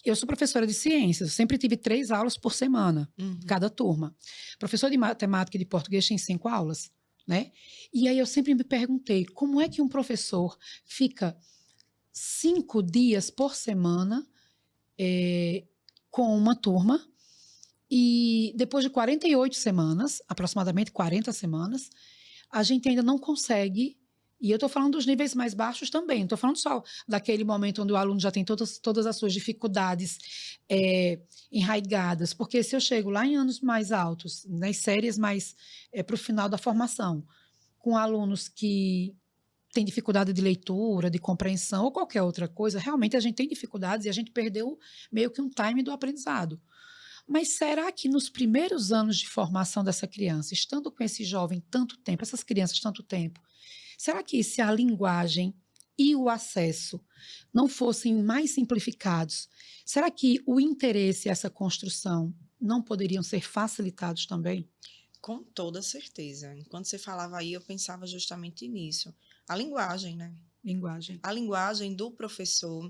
eu sou professora de ciências, eu sempre tive 3 aulas por semana, cada turma. Professor de matemática e de português tem 5 aulas, né? E aí eu sempre me perguntei, como é que um professor fica 5 dias por semana com uma turma, e depois de 48 semanas, aproximadamente 40 semanas, a gente ainda não consegue, e eu estou falando dos níveis mais baixos também, não estou falando só daquele momento onde o aluno já tem todas as suas dificuldades enraigadas, porque se eu chego lá em anos mais altos, nas séries mais para o final da formação, com alunos que têm dificuldade de leitura, de compreensão ou qualquer outra coisa, realmente a gente tem dificuldades e a gente perdeu meio que um time do aprendizado. Mas será que nos primeiros anos de formação dessa criança, estando com esse jovem tanto tempo, essas crianças tanto tempo, será que se a linguagem e o acesso não fossem mais simplificados, será que o interesse e essa construção não poderiam ser facilitados também? Com toda certeza. Enquanto você falava aí, eu pensava justamente nisso. A linguagem, né? Linguagem. A linguagem do professor,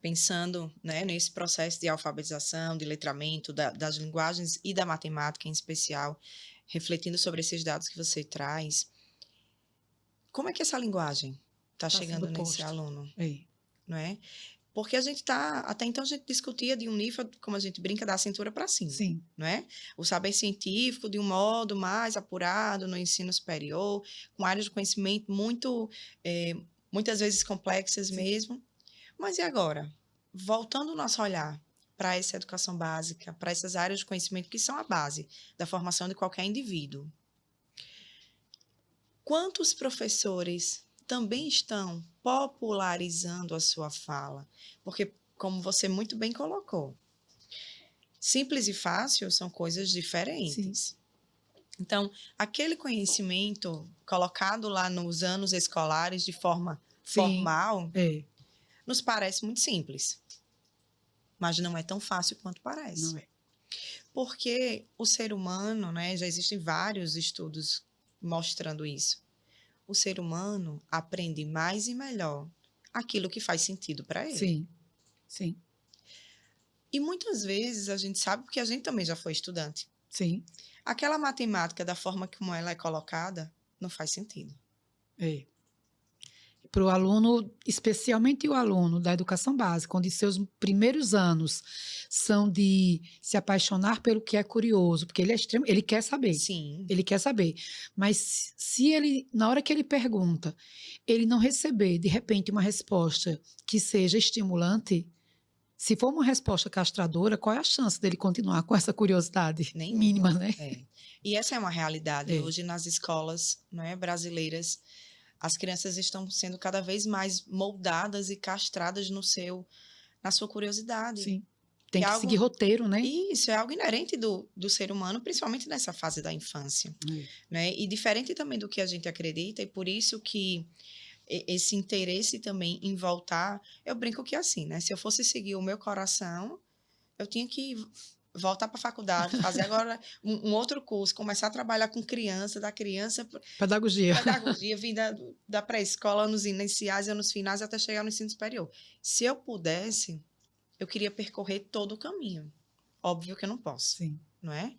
pensando, né, nesse processo de alfabetização, de letramento, das linguagens e da matemática em especial, refletindo sobre esses dados que você traz, como é que essa linguagem está Está sendo chegando nesse posta. aluno, É. não é? Porque a gente está, até então a gente discutia de um nível, como a gente brinca, da cintura para cima, Sim, não é? O saber científico de um modo mais apurado no ensino superior, com áreas de conhecimento muito, muitas vezes complexas sim, mesmo. Mas e agora? Voltando o nosso olhar para essa educação básica, para essas áreas de conhecimento que são a base da formação de qualquer indivíduo. Quantos professores também estão popularizando a sua fala? Porque, como você muito bem colocou, simples e fácil são coisas sim. diferentes. Então, aquele conhecimento colocado lá nos anos escolares de forma Sim, formal é, nos parece muito simples, mas não é tão fácil quanto não parece. é. Porque o ser humano, né, já existem vários estudos mostrando isso. O ser humano aprende mais e melhor aquilo que faz sentido para ele. Sim, sim, E muitas vezes a gente sabe porque a gente também já foi estudante. sim, Aquela matemática da forma como ela é colocada não faz sentido. é. Para o aluno, especialmente o aluno da educação básica, onde seus primeiros anos são de se apaixonar pelo que é curioso, porque ele é extremo, Sim, ele quer saber. Mas se ele, na hora que ele pergunta, ele não receber de repente uma resposta que seja estimulante, se for uma resposta castradora, qual é a chance dele continuar com essa curiosidade mínima, nenhuma. né? É. E essa é uma realidade É, hoje nas escolas, né, brasileiras. As crianças estão sendo cada vez mais moldadas e castradas na sua curiosidade, sim. que Tem é que seguir algo, roteiro, né? isso é algo inerente do ser humano, principalmente nessa fase da infância, É, né? E diferente também do que a gente acredita, e por isso que esse interesse também em voltar, eu brinco que é assim, né? Se eu fosse seguir o meu coração, eu tinha que voltar para a faculdade, fazer agora um outro curso, começar a trabalhar com criança, da criança pedagogia. pedagogia, vim da pré-escola, anos iniciais, anos finais, até chegar no ensino superior. Se eu pudesse, eu queria percorrer todo o caminho. Óbvio que eu não posso, Sim, não é?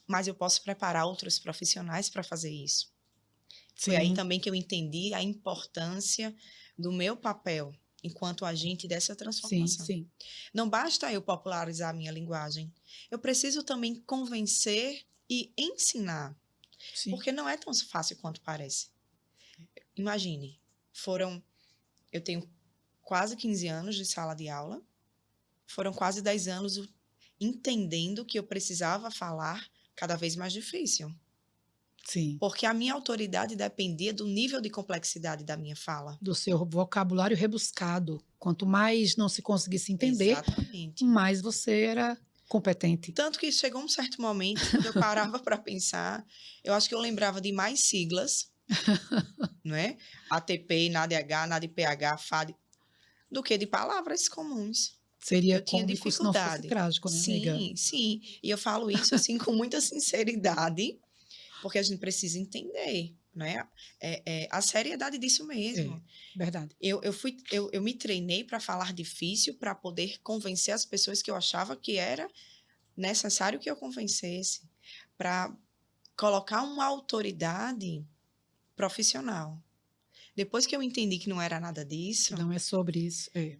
Mas eu posso preparar outros profissionais para fazer isso. Foi aí sim, também que eu entendi a importância do meu papel enquanto agente dessa sim, transformação. sim, Não basta eu popularizar a minha linguagem, eu preciso também convencer e ensinar, sim, porque não é tão fácil quanto parece. Imagine, eu tenho quase 15 anos de sala de aula, foram quase 10 anos entendendo que eu precisava falar cada vez mais difícil, sim. porque a minha autoridade dependia do nível de complexidade da minha fala. Do seu vocabulário rebuscado. Quanto mais não se conseguisse entender, Exatamente. mais você era competente. Tanto que chegou um certo momento, quando eu parava para pensar, eu acho que eu lembrava de mais siglas, não é? ATP, NADH, NADPH, FAD, do que de palavras comuns. Seria Eu tinha cômico se não fosse dificuldade. trágico, né, amiga? Sim, sim. E eu falo isso assim com muita sinceridade, porque a gente precisa entender, né? A seriedade disso É, mesmo. verdade. Eu me treinei para falar difícil, para poder convencer as pessoas que eu achava que era necessário que eu convencesse, para colocar uma autoridade profissional. Depois que eu entendi que não era nada Que disso, não é sobre isso. É,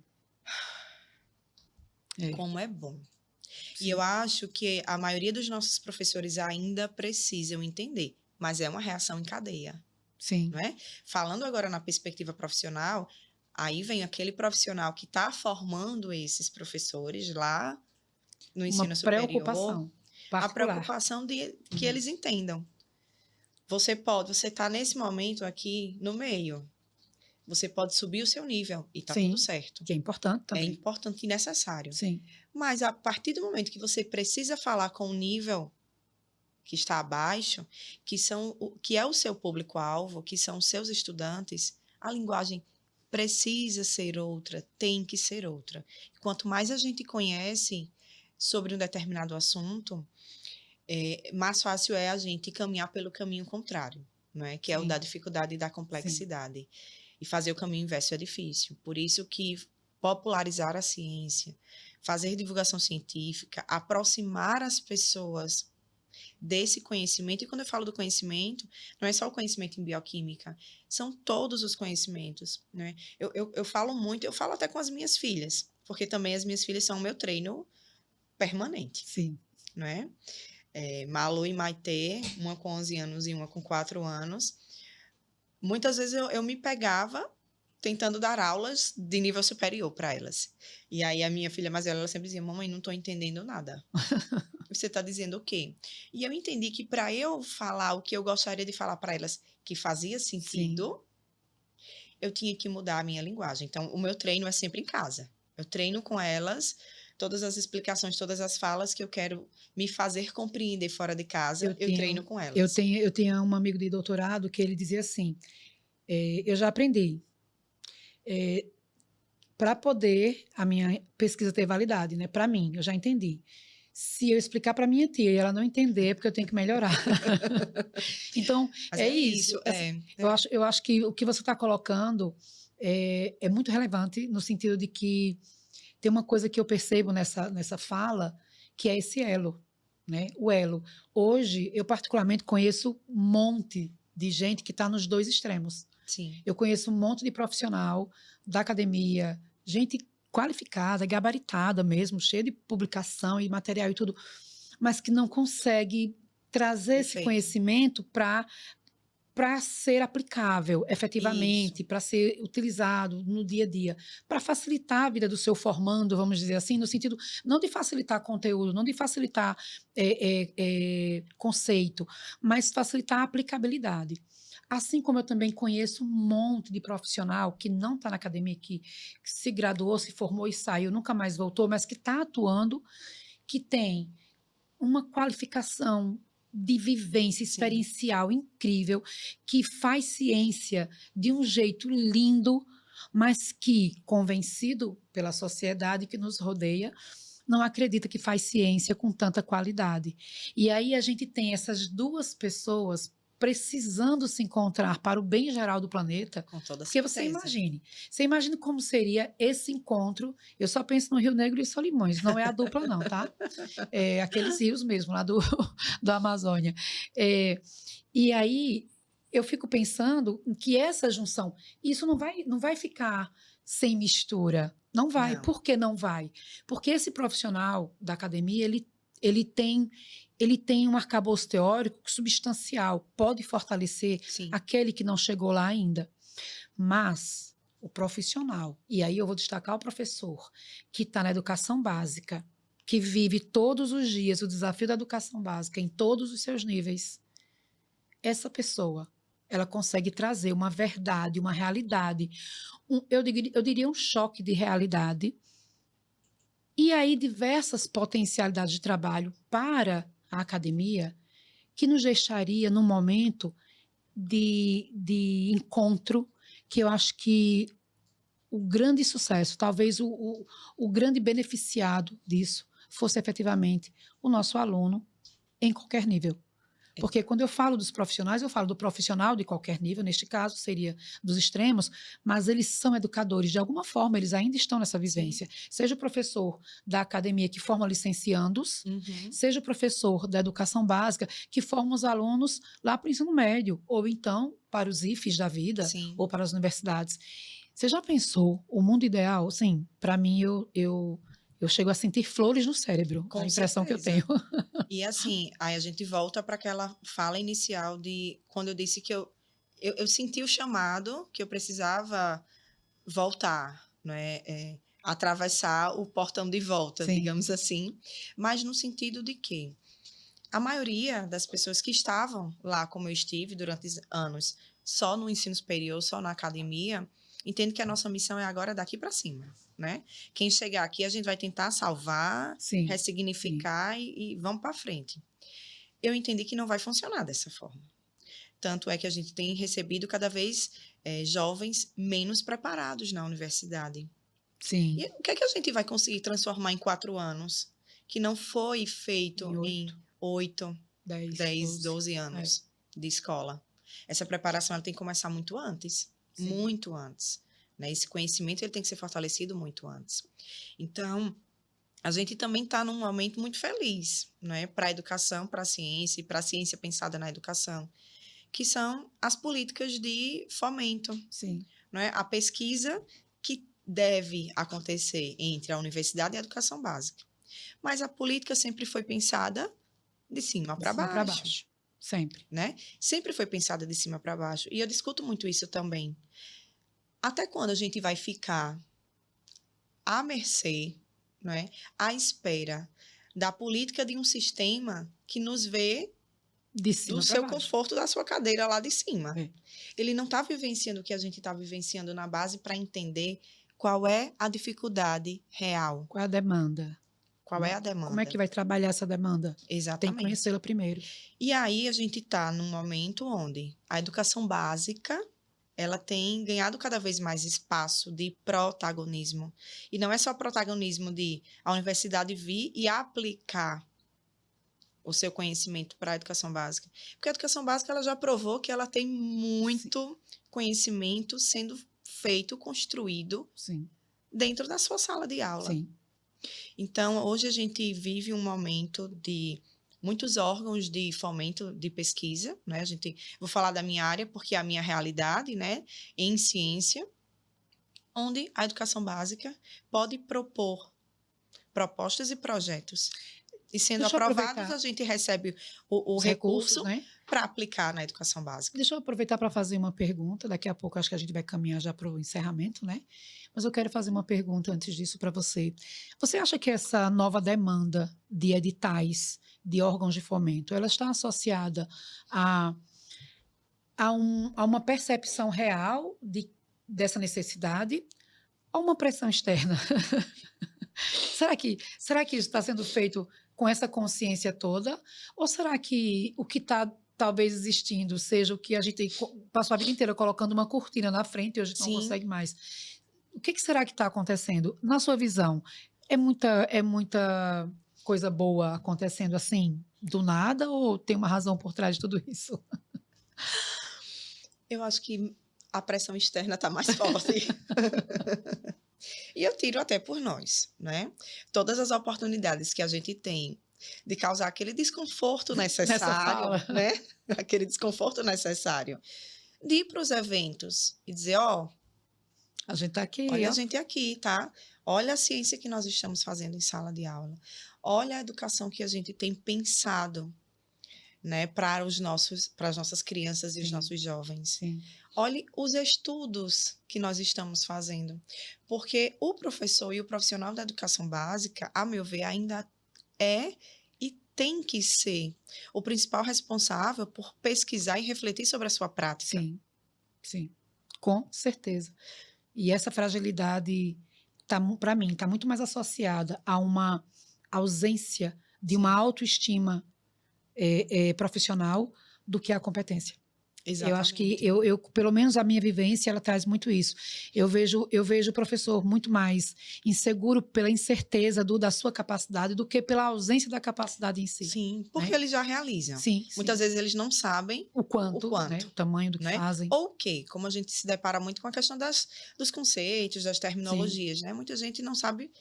é, como é bom. E eu sim, acho que a maioria dos nossos professores ainda precisam entender, mas é uma reação em cadeia, sim. não é? Falando agora na perspectiva profissional, aí vem aquele profissional que está formando esses professores lá no Uma ensino superior, preocupação a particular. preocupação de que Uhum. eles entendam. Você está nesse momento aqui no meio. você pode subir o seu nível e tá tudo Sim, certo. que é importante É também. importante e necessário. Sim, Mas a partir do momento que você precisa falar com o nível que está abaixo, que é o seu público-alvo, que são os seus estudantes, a linguagem precisa ser outra, tem que ser outra. Quanto mais a gente conhece sobre um determinado assunto, mais fácil é a gente caminhar pelo caminho contrário, não é? Que é o da sim, dificuldade e da sim. complexidade. E fazer o caminho inverso é difícil. Por isso que popularizar a ciência, fazer divulgação científica, aproximar as pessoas desse conhecimento. E quando eu falo do conhecimento, não é só o conhecimento em bioquímica, são todos os conhecimentos, né? Eu falo muito, eu falo até com as minhas filhas, porque também as minhas filhas são o meu treino permanente, Sim. não é? Malu e Maitê, uma com 11 anos e uma com 4 anos. Muitas vezes eu me pegava tentando dar aulas de nível superior para elas. E aí a minha filha mais velha, ela sempre dizia: mamãe, não estou entendendo nada. Você está dizendo o quê? E eu entendi que para eu falar o que eu gostaria de falar para elas que fazia Sim. sentido, eu tinha que mudar a minha linguagem. Então, o meu treino é sempre em casa. Eu treino com elas todas as explicações, todas as falas que eu quero me fazer compreender fora de casa, Eu eu treino tenho, com eu elas. tenho, eu tinha um amigo de doutorado que ele dizia assim: eu já aprendi. Para poder a minha pesquisa ter validade, né? Para mim, eu já entendi. Se eu explicar para minha tia e ela não entender, é porque eu tenho que melhorar. Então, Mas é é isso, isso. Assim, eu acho que o que você está colocando é muito relevante no sentido de que tem uma coisa que eu percebo nessa fala, que é esse elo, né? O elo. Hoje, eu particularmente conheço um monte de gente que está nos dois extremos. sim, Eu conheço um monte de profissional da academia, gente qualificada, gabaritada mesmo, cheia de publicação e material e tudo, mas que não consegue trazer esse perfeito. conhecimento para ser aplicável Isso, efetivamente, para ser utilizado no dia a dia, para facilitar a vida do seu formando, vamos dizer assim, no sentido não de facilitar conteúdo, não de facilitar conceito, mas facilitar a aplicabilidade. Assim como eu também conheço um monte de profissional que não está na academia, que se graduou, se formou e saiu, nunca mais voltou, mas que está atuando, que tem uma qualificação de vivência sim, experiencial incrível, que faz ciência de um jeito lindo, mas que, convencido pela sociedade que nos rodeia, não acredita que faz ciência com tanta qualidade. E aí a gente tem essas duas pessoas precisando se encontrar para o bem geral do planeta, com toda porque certeza. você imagine como seria esse encontro. Eu só penso no Rio Negro e Solimões, não é a dupla não, tá? Aqueles rios mesmo, lá do, do Amazônia. É, e aí eu fico pensando que essa junção, isso não vai ficar sem mistura. Não vai. Não, Por que não vai? Porque esse profissional da academia, ele tem um arcabouço teórico substancial, pode fortalecer sim, aquele que não chegou lá ainda. Mas o profissional, e aí eu vou destacar o professor, que está na educação básica, que vive todos os dias o desafio da educação básica em todos os seus níveis, essa pessoa, ela consegue trazer uma verdade, uma realidade, eu diria um choque de realidade, e aí diversas potencialidades de trabalho para a academia, que nos deixaria num momento de encontro, que eu acho que o grande sucesso, talvez o grande beneficiado disso, fosse efetivamente o nosso aluno em qualquer nível. Porque quando eu falo dos profissionais, eu falo do profissional de qualquer nível, neste caso seria dos extremos, mas eles são educadores, de alguma forma, eles ainda estão nessa sim. vivência. Seja o professor da academia que forma licenciandos, Uhum, seja o professor da educação básica que forma os alunos lá para o ensino médio, ou então para os IFES da vida, sim, ou para as universidades. Você já pensou o mundo ideal? Sim, para mim eu chego a sentir flores no cérebro, a com impressão que eu tenho. certeza. E assim, aí a gente volta para aquela fala inicial de quando eu disse que eu senti o chamado que eu precisava voltar, não é? Atravessar o portão de volta, Sim, digamos assim, mas no sentido de que a maioria das pessoas que estavam lá, como eu estive durante anos, só no ensino superior, só na academia, entende que a nossa missão é agora daqui para cima, né? Quem chegar aqui, a gente vai tentar salvar, Sim, sim. ressignificar e vamos para frente. Eu entendi que não vai funcionar dessa forma. Tanto é que a gente tem recebido cada vez jovens menos preparados na universidade. Sim. E o que é que a gente vai conseguir transformar em 4 anos? Que não foi feito em 8, 10, 12 anos de escola. Essa preparação ela tem que começar muito antes. Sim. Muito antes. Né? Esse conhecimento ele tem que ser fortalecido muito antes. Então, a gente também está num momento muito feliz, né? Para a educação, para a ciência e para a ciência pensada na educação, que são as políticas de fomento. Sim. Né? A pesquisa que deve acontecer entre a universidade e a educação básica. Mas a política sempre foi pensada de cima para baixo. Sempre. Né? Sempre foi pensada de cima para baixo. E eu discuto muito isso também. Até quando a gente vai ficar à mercê, né, à espera da política de um sistema que nos vê de cima do seu baixo. conforto da sua cadeira lá de cima? É. Ele não está vivenciando o que a gente está vivenciando na base para entender qual é a dificuldade real. Qual é a demanda? Qual é a demanda? Como é que vai trabalhar essa demanda? Exatamente. Tem que conhecê-la primeiro. E aí a gente está num momento onde a educação básica ela tem ganhado cada vez mais espaço de protagonismo. E não é só protagonismo de a universidade vir e aplicar o seu conhecimento para a educação básica. Porque a educação básica ela já provou que ela tem muito conhecimento sendo feito, construído dentro da sua sala de aula. Sim. Então, hoje a gente vive um momento de muitos órgãos de fomento de pesquisa, né? Vou falar da minha área, porque é a minha realidade, né? Em ciência, onde a educação básica pode propor propostas e projetos. E sendo aprovados, a gente recebe o recurso, né, para aplicar na educação básica. Deixa eu aproveitar para fazer uma pergunta. Daqui a pouco acho que a gente vai caminhar já para o encerramento, né? Mas eu quero fazer uma pergunta antes disso para você. Você acha que essa nova demanda de editais, de órgãos de fomento, ela está associada a uma percepção real dessa necessidade ou uma pressão externa? Será que isso está sendo feito com essa consciência toda? Ou será que o que está talvez existindo seja o que a gente passou a vida inteira colocando uma cortina na frente e hoje não consegue mais? O que será que está acontecendo? Na sua visão, é muita coisa boa acontecendo assim, do nada, ou tem uma razão por trás de tudo isso? Eu acho que a pressão externa está mais forte. E eu tiro até por nós, né? Todas as oportunidades que a gente tem de causar aquele desconforto necessário, né? Aquele desconforto necessário de ir para os eventos e dizer, a gente está aqui. Olha a gente aqui, tá? Olha a ciência que nós estamos fazendo em sala de aula. Olha a educação que a gente tem pensado, né, para as nossas crianças e os nossos jovens. Sim. Olhe os estudos que nós estamos fazendo. Porque o professor e o profissional da educação básica, a meu ver, ainda é e tem que ser o principal responsável por pesquisar e refletir sobre a sua prática. Sim, com certeza. E essa fragilidade, para mim, está muito mais associada a uma ausência de uma autoestima profissional do que a competência. Exatamente. Eu acho que, pelo menos a minha vivência, ela traz muito isso. Eu vejo o professor muito mais inseguro pela incerteza da sua capacidade do que pela ausência da capacidade em si. Sim, porque eles já realizam. Muitas vezes eles não sabem o quanto. Né? O tamanho do que fazem. Ou o quê? Como a gente se depara muito com a questão dos conceitos, das terminologias, né? Muita gente não sabe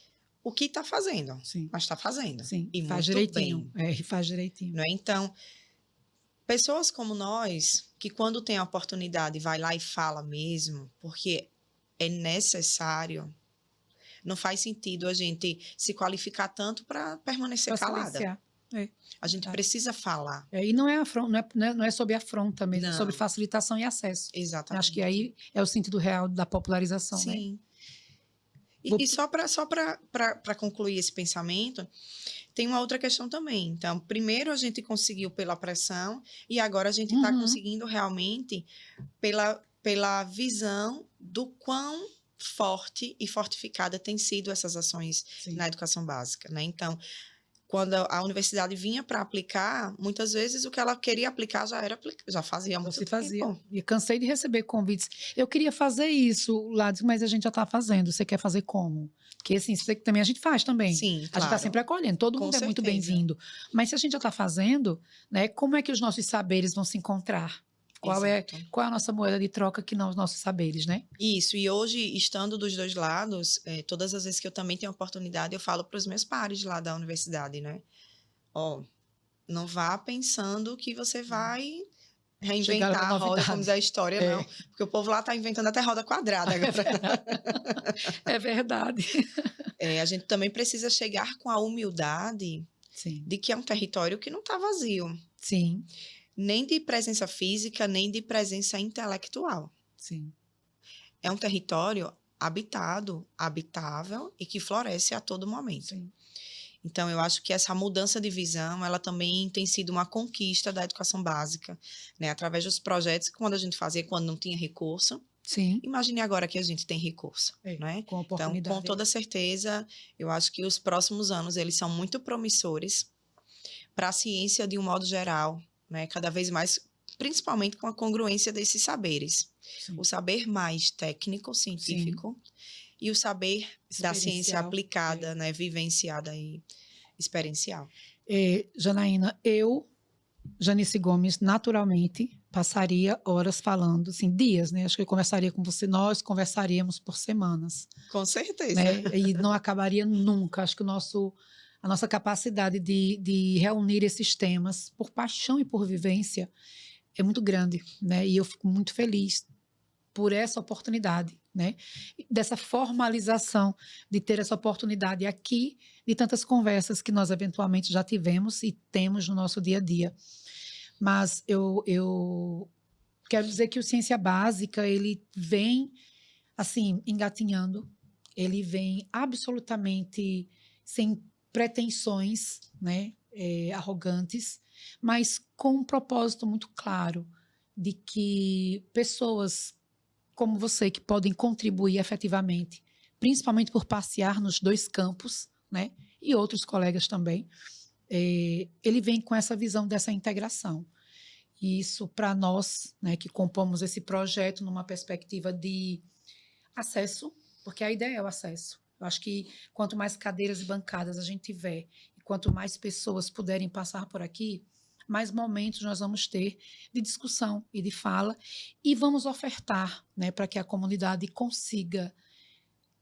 o que está fazendo, mas está fazendo. E faz direitinho. E faz direitinho. Não é? Então, pessoas como nós, que quando tem a oportunidade vai lá e fala mesmo, porque é necessário, não faz sentido a gente se qualificar tanto para permanecer calada. A gente precisa falar. E não é sobre afronta mesmo, é sobre facilitação e acesso. Exatamente. Acho que aí é o sentido real da popularização. Sim. Né? E só para concluir esse pensamento, tem uma outra questão também. Então, primeiro a gente conseguiu pela pressão e agora a gente está conseguindo realmente pela visão do quão forte e fortificada tem sido essas ações Sim. na educação básica, né? Então, quando a universidade vinha para aplicar, muitas vezes o que ela queria aplicar já fazia há Já muito se fazia. tempo. E cansei de receber convites. Eu queria fazer isso, Lades, mas a gente já está fazendo. Você quer fazer como? Porque assim, também a gente faz também. Sim, A gente está claro, sempre acolhendo, todo com mundo é muito certeza. bem-vindo. Mas se a gente já está fazendo, né, como é que os nossos saberes vão se encontrar? Qual é Exato. a nossa moeda de troca que não os nossos saberes, né? Isso, e hoje, estando dos dois lados, todas as vezes que eu também tenho oportunidade, eu falo para os meus pares lá da universidade, né? Ó, não vá pensando que você vai Chegaram reinventar na a roda, como diz novidade. a história, não. Porque o povo lá está inventando até roda quadrada É agora. verdade. É verdade. A gente também precisa chegar com a humildade Sim, de que é um território que não está vazio, sim, nem de presença física, nem de presença intelectual. sim. É um território habitado, habitável e que floresce a todo momento. Sim. Então, eu acho que essa mudança de visão, ela também tem sido uma conquista da educação básica, né? Através dos projetos que quando a gente fazia, quando não tinha recurso. Sim, Imagine agora que a gente tem recurso, né? com Então, com oportunidade. toda certeza, eu acho que os próximos anos, eles são muito promissores para a ciência de um modo geral, né? Cada vez mais, principalmente com a congruência desses saberes. Sim, O saber mais técnico, sim. científico, e o saber da ciência Experiencial. aplicada, né? Vivenciada e experiencial. Janaína, eu, Janice Gomes, naturalmente passaria horas falando, assim, dias, né? Acho que eu conversaria com você, nós conversaríamos por semanas, Com certeza. né? E não acabaria nunca. Acho que a nossa capacidade de reunir esses temas por paixão e por vivência é muito grande, né? E eu fico muito feliz por essa oportunidade, né? Dessa formalização de ter essa oportunidade aqui, de tantas conversas que nós eventualmente já tivemos e temos no nosso dia a dia. Mas eu quero dizer que o Ciência Básica, ele vem, assim, engatinhando, ele vem absolutamente sem pretensões, né, arrogantes, mas com um propósito muito claro de que pessoas como você que podem contribuir efetivamente, principalmente por passear nos dois campos, né, e outros colegas também, ele vem com essa visão dessa integração. E isso, para nós, né, que compomos esse projeto numa perspectiva de acesso, porque a ideia é o acesso. Eu acho que quanto mais cadeiras e bancadas a gente tiver, e quanto mais pessoas puderem passar por aqui, mais momentos nós vamos ter de discussão e de fala, e vamos ofertar, né, para que a comunidade consiga,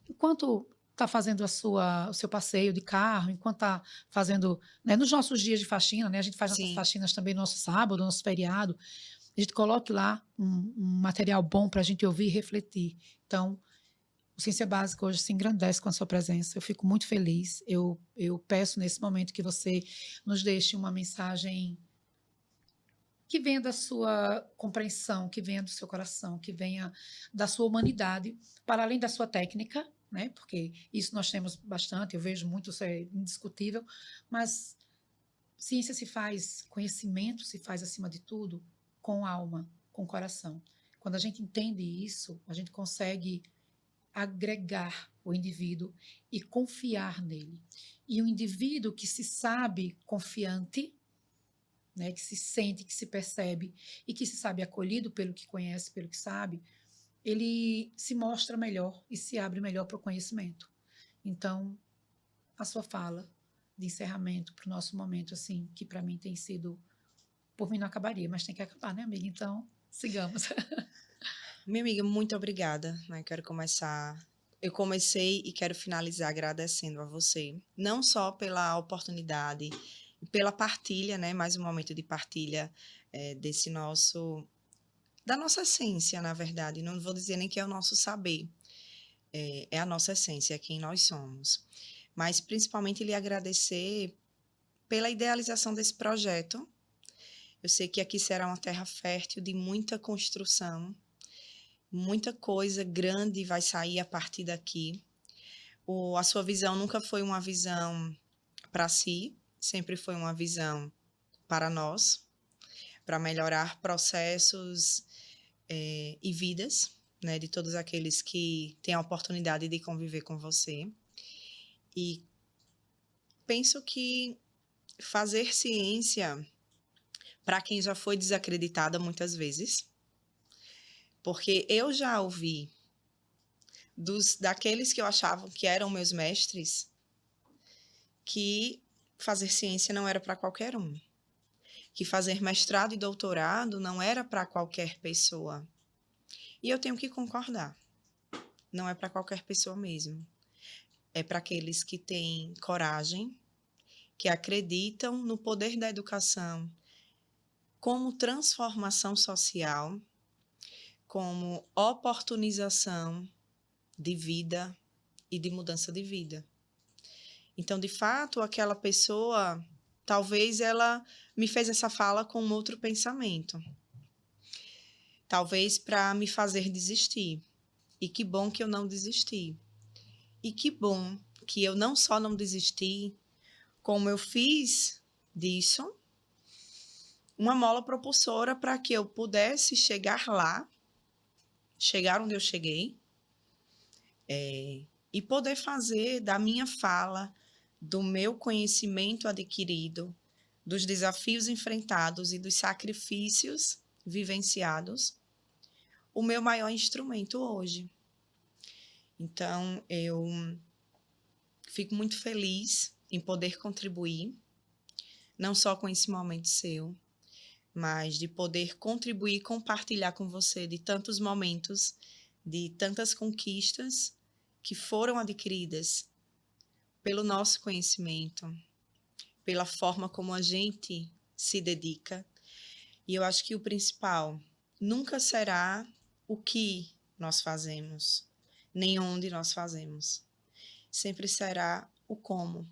enquanto está fazendo o seu passeio de carro, enquanto está fazendo, né, nos nossos dias de faxina, né, a gente faz nossas Sim. faxinas também no nosso sábado, no nosso feriado, a gente coloque lá um material bom para a gente ouvir e refletir. Então, o Ciência Básica hoje se engrandece com a sua presença. Eu fico muito feliz. Eu peço nesse momento que você nos deixe uma mensagem que venha da sua compreensão, que venha do seu coração, que venha da sua humanidade, para além da sua técnica, né? Porque isso nós temos bastante, eu vejo muito, isso é indiscutível, mas ciência se faz, conhecimento se faz, acima de tudo, com alma, com coração. Quando a gente entende isso, a gente consegue agregar o indivíduo e confiar nele. E o indivíduo que se sabe confiante, né, que se sente, que se percebe e que se sabe acolhido pelo que conhece, pelo que sabe, ele se mostra melhor e se abre melhor para o conhecimento. Então, a sua fala de encerramento para o nosso momento, assim, que para mim tem sido, por mim não acabaria, mas tem que acabar, né, amiga? Então, sigamos. Minha amiga, muito obrigada, né? Eu comecei e quero finalizar agradecendo a você, não só pela oportunidade, pela partilha, né? Mais um momento de partilha da nossa essência, na verdade. Não vou dizer nem que é o nosso saber, é a nossa essência, é quem nós somos. Mas principalmente lhe agradecer pela idealização desse projeto. Eu sei que aqui será uma terra fértil de muita construção, muita coisa grande vai sair a partir daqui. A sua visão nunca foi uma visão para si, sempre foi uma visão para nós, para melhorar processos e vidas. né, de todos aqueles que têm a oportunidade de conviver com você. E penso que fazer ciência, para quem já foi desacreditada muitas vezes, porque eu já ouvi daqueles que eu achava que eram meus mestres, que fazer ciência não era para qualquer um, que fazer mestrado e doutorado não era para qualquer pessoa. E eu tenho que concordar, não é para qualquer pessoa mesmo. É para aqueles que têm coragem, que acreditam no poder da educação como transformação social, como oportunização de vida e de mudança de vida. Então, de fato, aquela pessoa, talvez ela me fez essa fala com um outro pensamento. Talvez para me fazer desistir. E que bom que eu não desisti. E que bom que eu não só não desisti, como eu fiz disso uma mola propulsora para que eu pudesse chegar lá, chegar onde eu cheguei, e poder fazer da minha fala, do meu conhecimento adquirido, dos desafios enfrentados e dos sacrifícios vivenciados, o meu maior instrumento hoje. Então, eu fico muito feliz em poder contribuir, não só com esse momento seu, mas de poder contribuir e compartilhar com você de tantos momentos, de tantas conquistas que foram adquiridas pelo nosso conhecimento, pela forma como a gente se dedica. E eu acho que o principal nunca será o que nós fazemos, nem onde nós fazemos. Sempre será o como,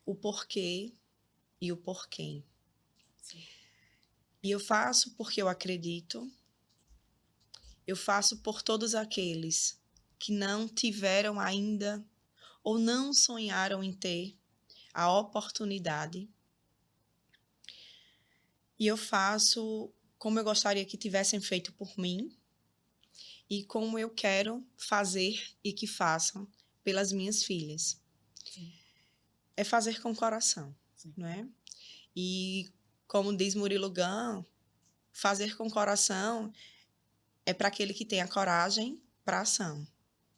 o porquê e o porquê. Sim. E eu faço porque eu acredito, eu faço por todos aqueles que não tiveram ainda ou não sonharam em ter a oportunidade. E eu faço como eu gostaria que tivessem feito por mim e como eu quero fazer e que façam pelas minhas filhas. Sim. É fazer com o coração, sim, não é? E como diz Murilo Gun, fazer com o coração é para aquele que tem a coragem para a ação.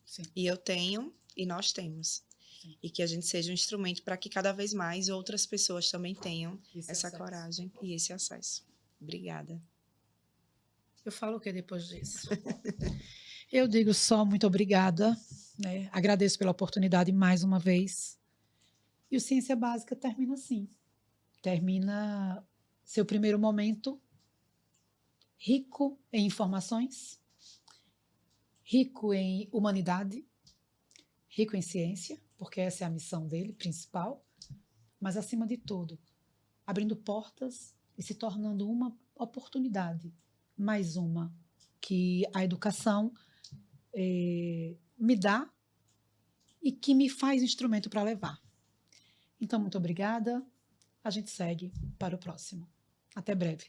Sim. E eu tenho e nós temos. Sim. E que a gente seja um instrumento para que cada vez mais outras pessoas também tenham essa coragem e esse acesso. Obrigada. Eu falo o que depois disso? Eu digo só muito obrigada, né? Agradeço pela oportunidade mais uma vez. E o Ciência Básica termina assim. Termina seu primeiro momento rico em informações, rico em humanidade, rico em ciência, porque essa é a missão dele, principal, mas, acima de tudo, abrindo portas e se tornando uma oportunidade, mais uma, que a educação me dá e que me faz instrumento para levar. Então, muito obrigada. A gente segue para o próximo. Até breve.